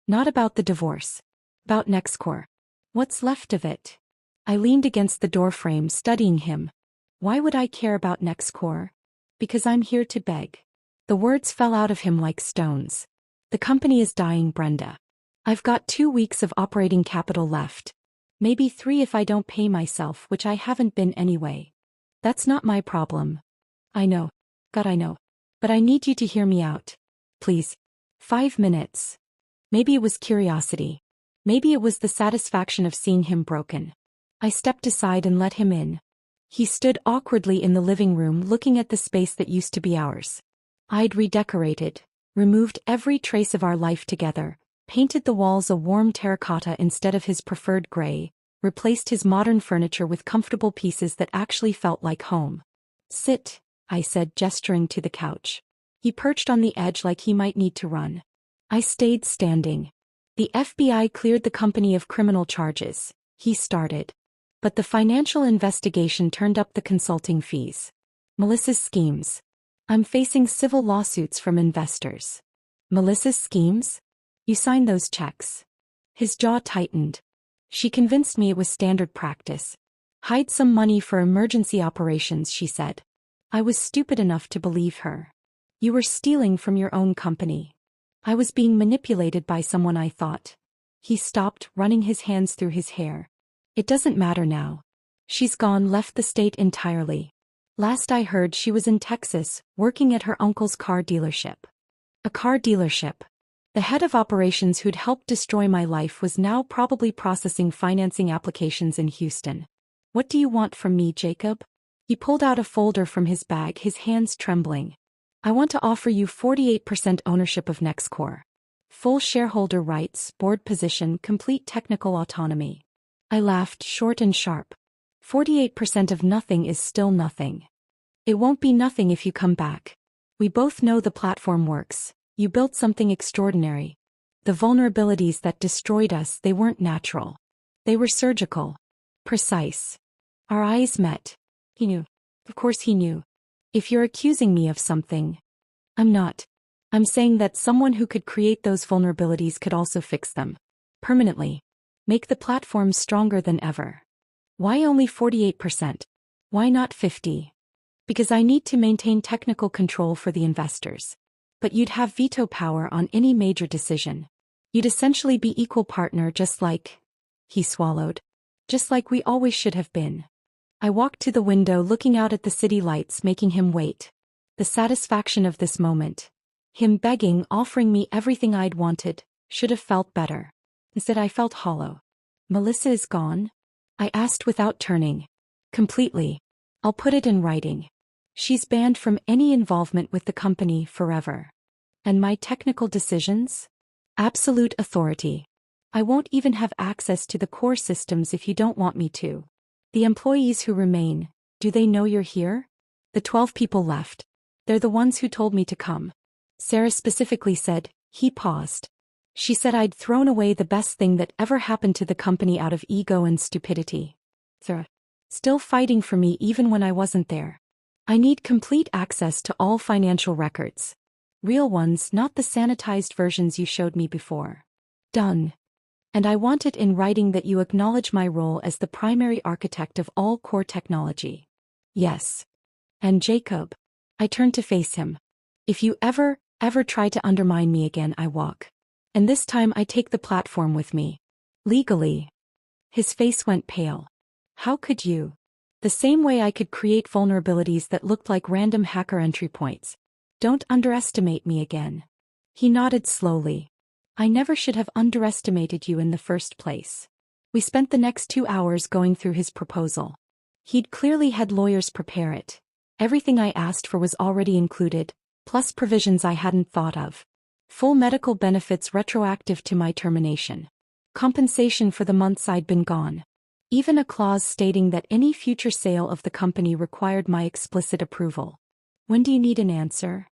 Not about the divorce. About Nextcore. What's left of it?" I leaned against the doorframe, studying him. Why would I care about Nextcore? Because I'm here to beg. The words fell out of him like stones. The company is dying, Brenda. I've got 2 weeks of operating capital left. Maybe 3 if I don't pay myself, which I haven't been anyway. That's not my problem. I know. God, I know. But I need you to hear me out. Please. 5 minutes. Maybe it was curiosity. Maybe it was the satisfaction of seeing him broken. I stepped aside and let him in. He stood awkwardly in the living room looking at the space that used to be ours. I'd redecorated, removed every trace of our life together, painted the walls a warm terracotta instead of his preferred gray, replaced his modern furniture with comfortable pieces that actually felt like home. Sit, I said, gesturing to the couch. He perched on the edge like he might need to run. I stayed standing. The FBI cleared the company of criminal charges, he started. But the financial investigation turned up the consulting fees. Melissa's schemes. I'm facing civil lawsuits from investors. Melissa's schemes? You signed those checks. His jaw tightened. She convinced me it was standard practice. Hide some money for emergency operations, she said. I was stupid enough to believe her. You were stealing from your own company. I was being manipulated by someone I thought. He stopped, running his hands through his hair. It doesn't matter now. She's gone, left the state entirely. Last I heard she was in Texas, working at her uncle's car dealership. A car dealership. The head of operations who'd helped destroy my life was now probably processing financing applications in Houston. What do you want from me, Jacob? He pulled out a folder from his bag, his hands trembling. I want to offer you 48% ownership of Nextcore. Full shareholder rights, board position, complete technical autonomy. I laughed, short and sharp. 48% of nothing is still nothing. It won't be nothing if you come back. We both know the platform works. You built something extraordinary. The vulnerabilities that destroyed us, they weren't natural. They were surgical. Precise. Our eyes met. He knew. Of course he knew. If you're accusing me of something, I'm not. I'm saying that someone who could create those vulnerabilities could also fix them. Permanently. Make the platform stronger than ever. Why only 48%? Why not 50%? Because I need to maintain technical control for the investors. But you'd have veto power on any major decision. You'd essentially be equal partner, just like... He swallowed. Just like we always should have been. I walked to the window, looking out at the city lights, making him wait. The satisfaction of this moment. Him begging, offering me everything I'd wanted, should have felt better. Instead I felt hollow. Melissa is gone? I asked without turning. Completely. I'll put it in writing. She's banned from any involvement with the company forever. And my technical decisions? Absolute authority. I won't even have access to the core systems if you don't want me to. The employees who remain, do they know you're here? The 12 people left. They're the ones who told me to come. Sarah specifically said. He paused. She said I'd thrown away the best thing that ever happened to the company out of ego and stupidity. Sarah. Still fighting for me even when I wasn't there. I need complete access to all financial records. Real ones, not the sanitized versions you showed me before. Done. And I want it in writing that you acknowledge my role as the primary architect of all core technology. Yes. And Jacob. I turned to face him. If you ever try to undermine me again, I walk. And this time I take the platform with me. Legally. His face went pale. How could you? The same way I could create vulnerabilities that looked like random hacker entry points. Don't underestimate me again. He nodded slowly. I never should have underestimated you in the first place. We spent the next 2 hours going through his proposal. He'd clearly had lawyers prepare it. Everything I asked for was already included, plus provisions I hadn't thought of. Full medical benefits retroactive to my termination. Compensation for the months I'd been gone. Even a clause stating that any future sale of the company required my explicit approval. When do you need an answer?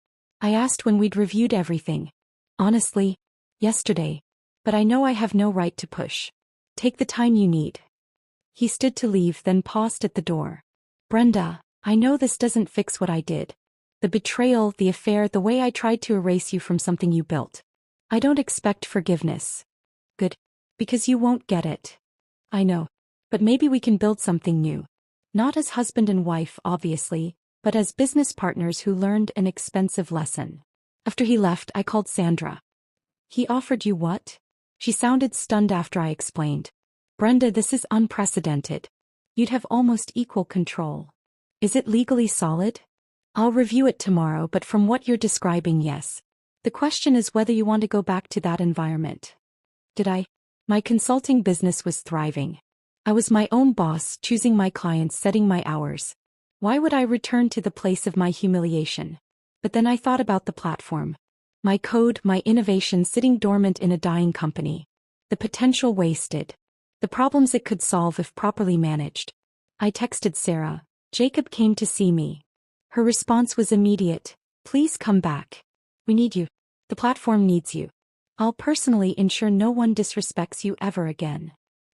I asked when we'd reviewed everything. Honestly, yesterday. But I know I have no right to push. Take the time you need. He stood to leave, then paused at the door. Brenda, I know this doesn't fix what I did. The betrayal, the affair, the way I tried to erase you from something you built. I don't expect forgiveness. Good. Because you won't get it. I know. But maybe we can build something new. Not as husband and wife, obviously, but as business partners who learned an expensive lesson. After he left, I called Sandra. He offered you what? She sounded stunned after I explained. Brenda, this is unprecedented. You'd have almost equal control. Is it legally solid? I'll review it tomorrow, but from what you're describing, yes. The question is whether you want to go back to that environment. Did I? My consulting business was thriving. I was my own boss, choosing my clients, setting my hours. Why would I return to the place of my humiliation? But then I thought about the platform. My code, my innovation sitting dormant in a dying company. The potential wasted. The problems it could solve if properly managed. I texted Sarah. Jacob came to see me. Her response was immediate. Please come back. We need you. The platform needs you. I'll personally ensure no one disrespects you ever again.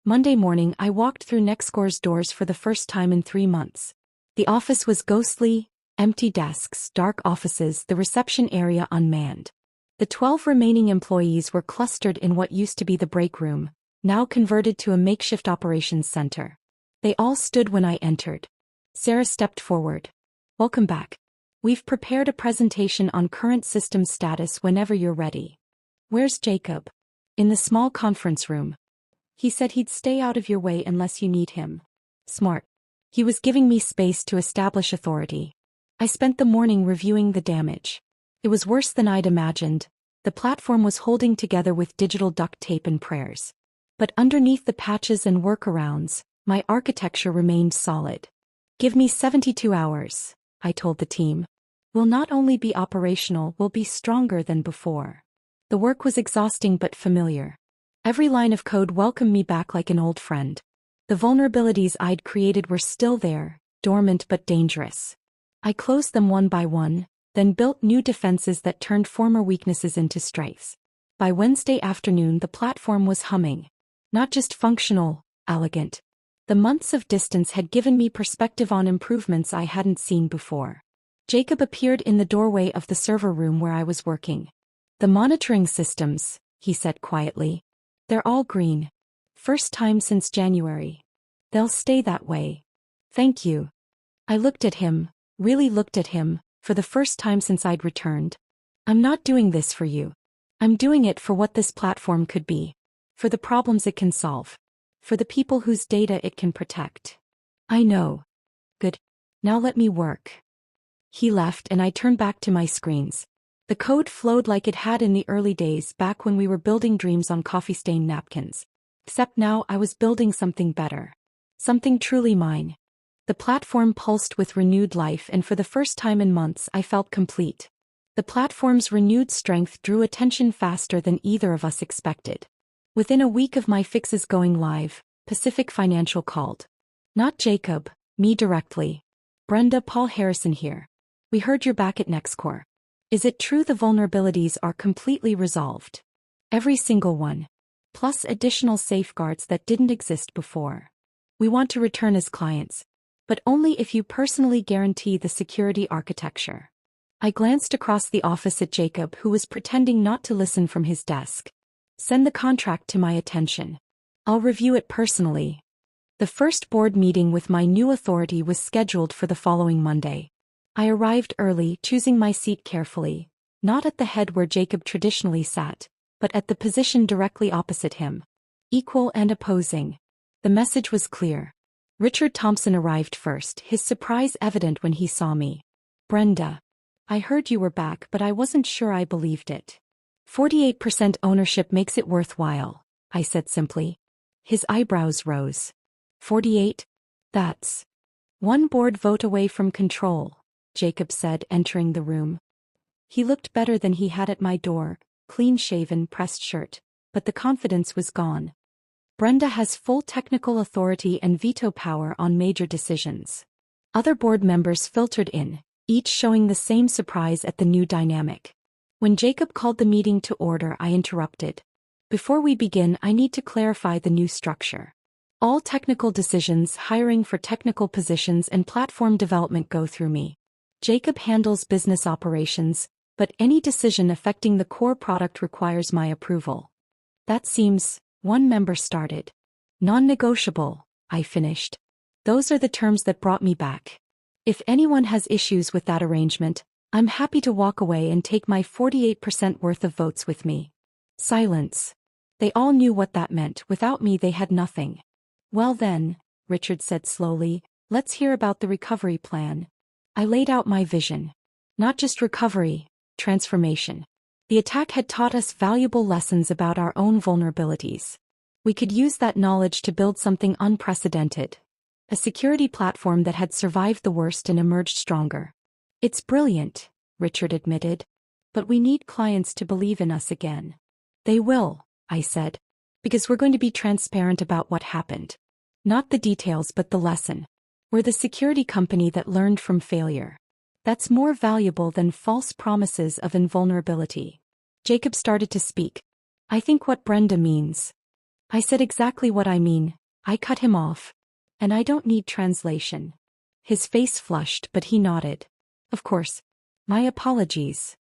Monday morning I walked through Nextcore's doors for the first time in 3 months. The office was ghostly, empty desks, dark offices, the reception area unmanned. The 12 remaining employees were clustered in what used to be the break room, now converted to a makeshift operations center. They all stood when I entered. Sarah stepped forward. Welcome back. We've prepared a presentation on current system status whenever you're ready. Where's Jacob? In the small conference room. He said he'd stay out of your way unless you need him. Smart. He was giving me space to establish authority. I spent the morning reviewing the damage. It was worse than I'd imagined. The platform was holding together with digital duct tape and prayers. But underneath the patches and workarounds, my architecture remained solid. Give me 72 hours, I told the team. We'll not only be operational, we'll be stronger than before. The work was exhausting but familiar. Every line of code welcomed me back like an old friend. The vulnerabilities I'd created were still there, dormant but dangerous. I closed them one by one, then built new defenses that turned former weaknesses into strengths. By Wednesday afternoon the platform was humming. Not just functional, elegant. The months of distance had given me perspective on improvements I hadn't seen before. Jacob appeared in the doorway of the server room where I was working. The monitoring systems, he said quietly. They're all green. First time since January. They'll stay that way. Thank you. I looked at him, really looked at him, for the first time since I'd returned. I'm not doing this for you. I'm doing it for what this platform could be. For the problems it can solve. For the people whose data it can protect. I know. Good. Now let me work. He left and I turned back to my screens. The code flowed like it had in the early days back when we were building dreams on coffee-stained napkins. Except now I was building something better. Something truly mine. The platform pulsed with renewed life and for the first time in months I felt complete. The platform's renewed strength drew attention faster than either of us expected. Within a week of my fixes going live, Pacific Financial called. Not Jacob, me directly. Brenda, Paul Harrison here. We heard you're back at Nextcore. Is it true the vulnerabilities are completely resolved? Every single one. Plus additional safeguards that didn't exist before. We want to return as clients. But only if you personally guarantee the security architecture. I glanced across the office at Jacob who was pretending not to listen from his desk. Send the contract to my attention. I'll review it personally. The first board meeting with my new authority was scheduled for the following Monday. I arrived early, choosing my seat carefully, not at the head where Jacob traditionally sat, but at the position directly opposite him. Equal and opposing. The message was clear. Richard Thompson arrived first, his surprise evident when he saw me. Brenda. I heard you were back but I wasn't sure I believed it. 48% ownership makes it worthwhile, I said simply. His eyebrows rose. 48? That's one board vote away from control, Jacob said, entering the room. He looked better than he had at my door, clean-shaven, pressed shirt, but the confidence was gone. Brenda has full technical authority and veto power on major decisions. Other board members filtered in, each showing the same surprise at the new dynamic. When Jacob called the meeting to order, I interrupted. Before we begin, I need to clarify the new structure. All technical decisions, hiring for technical positions and platform development go through me. Jacob handles business operations, but any decision affecting the core product requires my approval. That seems, one member started. Non-negotiable, I finished. Those are the terms that brought me back. If anyone has issues with that arrangement, I'm happy to walk away and take my 48% worth of votes with me. Silence. They all knew what that meant. Without me they had nothing. Well then, Richard said slowly, let's hear about the recovery plan. I laid out my vision. Not just recovery, transformation. The attack had taught us valuable lessons about our own vulnerabilities. We could use that knowledge to build something unprecedented. A security platform that had survived the worst and emerged stronger. It's brilliant, Richard admitted. But we need clients to believe in us again. They will, I said. Because we're going to be transparent about what happened. Not the details but the lesson. We're the security company that learned from failure. That's more valuable than false promises of invulnerability. Jacob started to speak. I think what Brenda means. I said exactly what I mean. I cut him off. And I don't need translation. His face flushed, but he nodded. Of course. My apologies.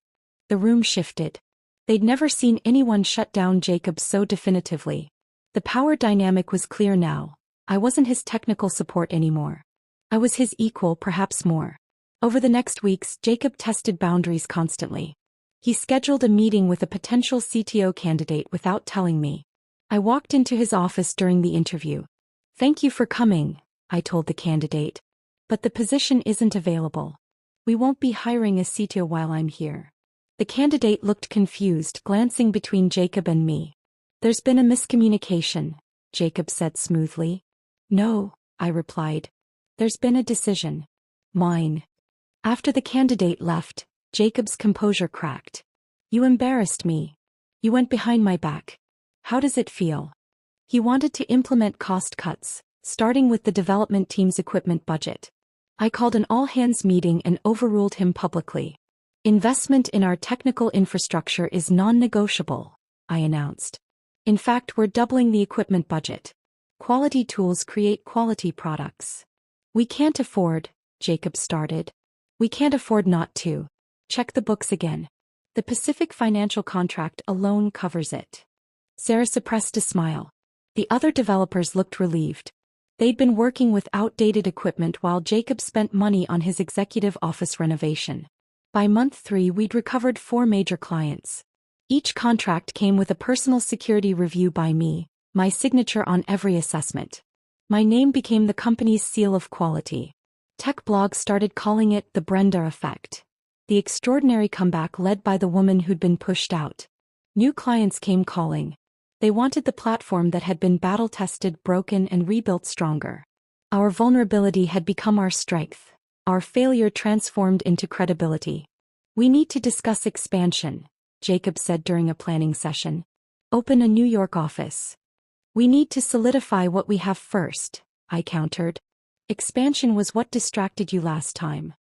The room shifted. They'd never seen anyone shut down Jacob so definitively. The power dynamic was clear now. I wasn't his technical support anymore. I was his equal, perhaps more. Over the next weeks, Jacob tested boundaries constantly. He scheduled a meeting with a potential CTO candidate without telling me. I walked into his office during the interview. Thank you for coming, I told the candidate. But the position isn't available. We won't be hiring a CTO while I'm here. The candidate looked confused, glancing between Jacob and me. There's been a miscommunication, Jacob said smoothly. No, I replied. There's been a decision. Mine. After the candidate left, Jacob's composure cracked. You embarrassed me. You went behind my back. How does it feel? He wanted to implement cost cuts, starting with the development team's equipment budget. I called an all-hands meeting and overruled him publicly. Investment in our technical infrastructure is non-negotiable, I announced. In fact, we're doubling the equipment budget. Quality tools create quality products. We can't afford, Jacob started. We can't afford not to. Check the books again. The Pacific Financial contract alone covers it. Sarah suppressed a smile. The other developers looked relieved. They'd been working with outdated equipment while Jacob spent money on his executive office renovation. By month 3, we'd recovered 4 major clients. Each contract came with a personal security review by me, my signature on every assessment. My name became the company's seal of quality. Tech blogs started calling it the Brenda effect. The extraordinary comeback led by the woman who'd been pushed out. New clients came calling. They wanted the platform that had been battle-tested, broken, and rebuilt stronger. Our vulnerability had become our strength. Our failure transformed into credibility. We need to discuss expansion, Jacob said during a planning session. Open a New York office. We need to solidify what we have first, I countered. Expansion was what distracted you last time.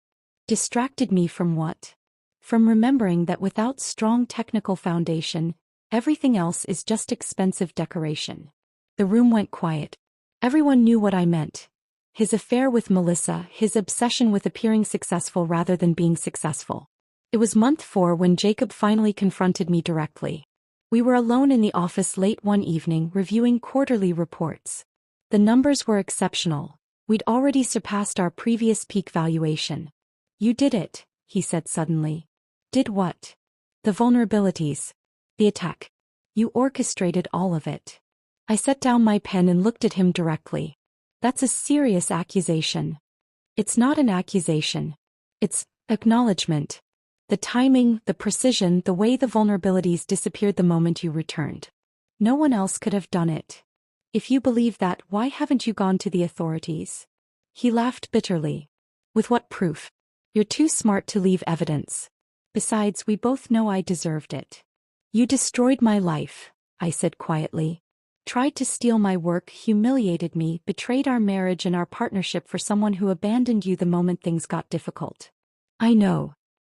Distracted me from what? From remembering that without strong technical foundation, everything else is just expensive decoration. The room went quiet. Everyone knew what I meant. His affair with Melissa, his obsession with appearing successful rather than being successful. It was month 4 when Jacob finally confronted me directly. We were alone in the office late one evening reviewing quarterly reports. The numbers were exceptional. We'd already surpassed our previous peak valuation. You did it, he said suddenly. Did what? The vulnerabilities. The attack. You orchestrated all of it. I set down my pen and looked at him directly. That's a serious accusation. It's not an accusation. It's acknowledgement. The timing, the precision, the way the vulnerabilities disappeared the moment you returned. No one else could have done it. If you believe that, why haven't you gone to the authorities? He laughed bitterly. With what proof? You're too smart to leave evidence. Besides, we both know I deserved it. You destroyed my life, I said quietly. Tried to steal my work, humiliated me, betrayed our marriage and our partnership for someone who abandoned you the moment things got difficult. I know.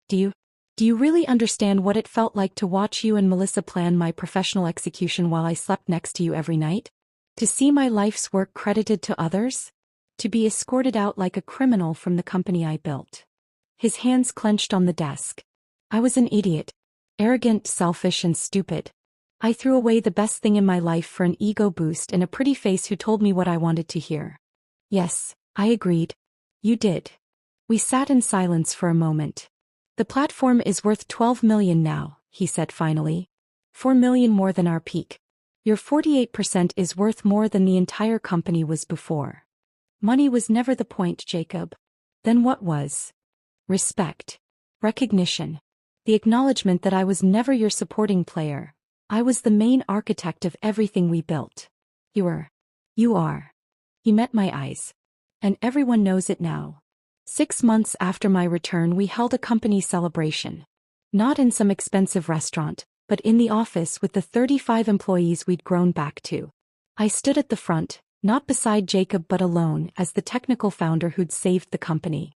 Do you really understand what it felt like to watch you and Melissa plan my professional execution while I slept next to you every night? To see my life's work credited to others? To be escorted out like a criminal from the company I built? His hands clenched on the desk. I was an idiot. Arrogant, selfish, and stupid. I threw away the best thing in my life for an ego boost and a pretty face who told me what I wanted to hear. Yes, I agreed. You did. We sat in silence for a moment. The platform is worth $12 million now, he said finally. $4 million more than our peak. Your 48% is worth more than the entire company was before. Money was never the point, Jacob. Then what was? Respect. Recognition. The acknowledgement that I was never your supporting player. I was the main architect of everything we built. You are. He met my eyes. And everyone knows it now. 6 months after my return, we held a company celebration. Not in some expensive restaurant, but in the office with the 35 employees we'd grown back to. I stood at the front, not beside Jacob but alone as the technical founder who'd saved the company.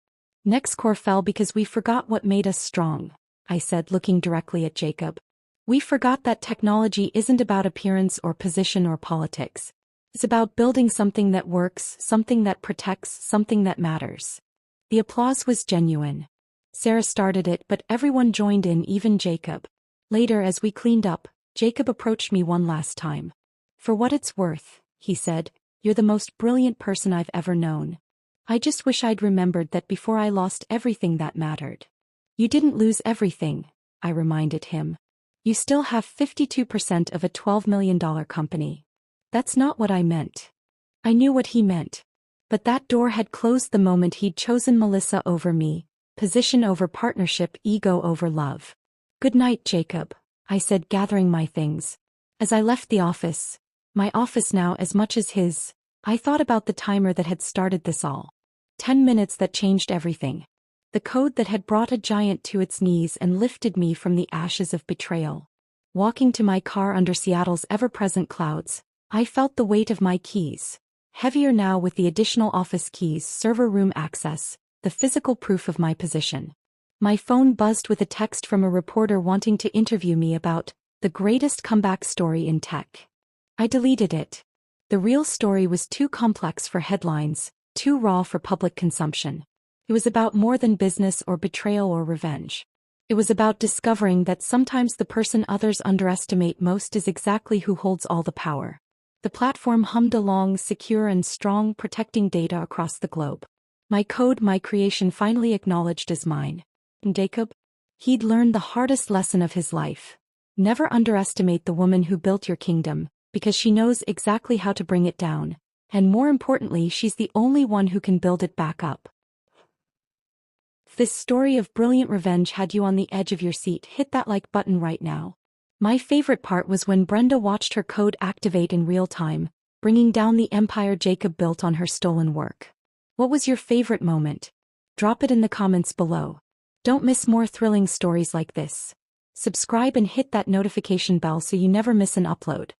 Nextcore fell because we forgot what made us strong, I said, looking directly at Jacob. We forgot that technology isn't about appearance or position or politics. It's about building something that works, something that protects, something that matters. The applause was genuine. Sarah started it, but everyone joined in, even Jacob. Later, as we cleaned up, Jacob approached me one last time. For what it's worth, he said, you're the most brilliant person I've ever known. I just wish I'd remembered that before I lost everything that mattered. You didn't lose everything, I reminded him. You still have 52% of a $12 million company. That's not what I meant. I knew what he meant. But that door had closed the moment he'd chosen Melissa over me, position over partnership, ego over love. Good night, Jacob, I said, gathering my things. As I left the office, my office now as much as his, I thought about the timer that had started this all. 10 minutes that changed everything. The code that had brought a giant to its knees and lifted me from the ashes of betrayal. Walking to my car under Seattle's ever-present clouds, I felt the weight of my keys. Heavier now with the additional office keys, server room access, the physical proof of my position. My phone buzzed with a text from a reporter wanting to interview me about the greatest comeback story in tech. I deleted it. The real story was too complex for headlines, too raw for public consumption. It was about more than business or betrayal or revenge. It was about discovering that sometimes the person others underestimate most is exactly who holds all the power. The platform hummed along, secure and strong, protecting data across the globe. My code, my creation, finally acknowledged as mine. And Jacob? He'd learned the hardest lesson of his life. Never underestimate the woman who built your kingdom, because she knows exactly how to bring it down. And more importantly, she's the only one who can build it back up. If this story of brilliant revenge had you on the edge of your seat, hit that like button right now. My favorite part was when Brenda watched her code activate in real time, bringing down the empire Jacob built on her stolen work. What was your favorite moment? Drop it in the comments below. Don't miss more thrilling stories like this. Subscribe and hit that notification bell so you never miss an upload.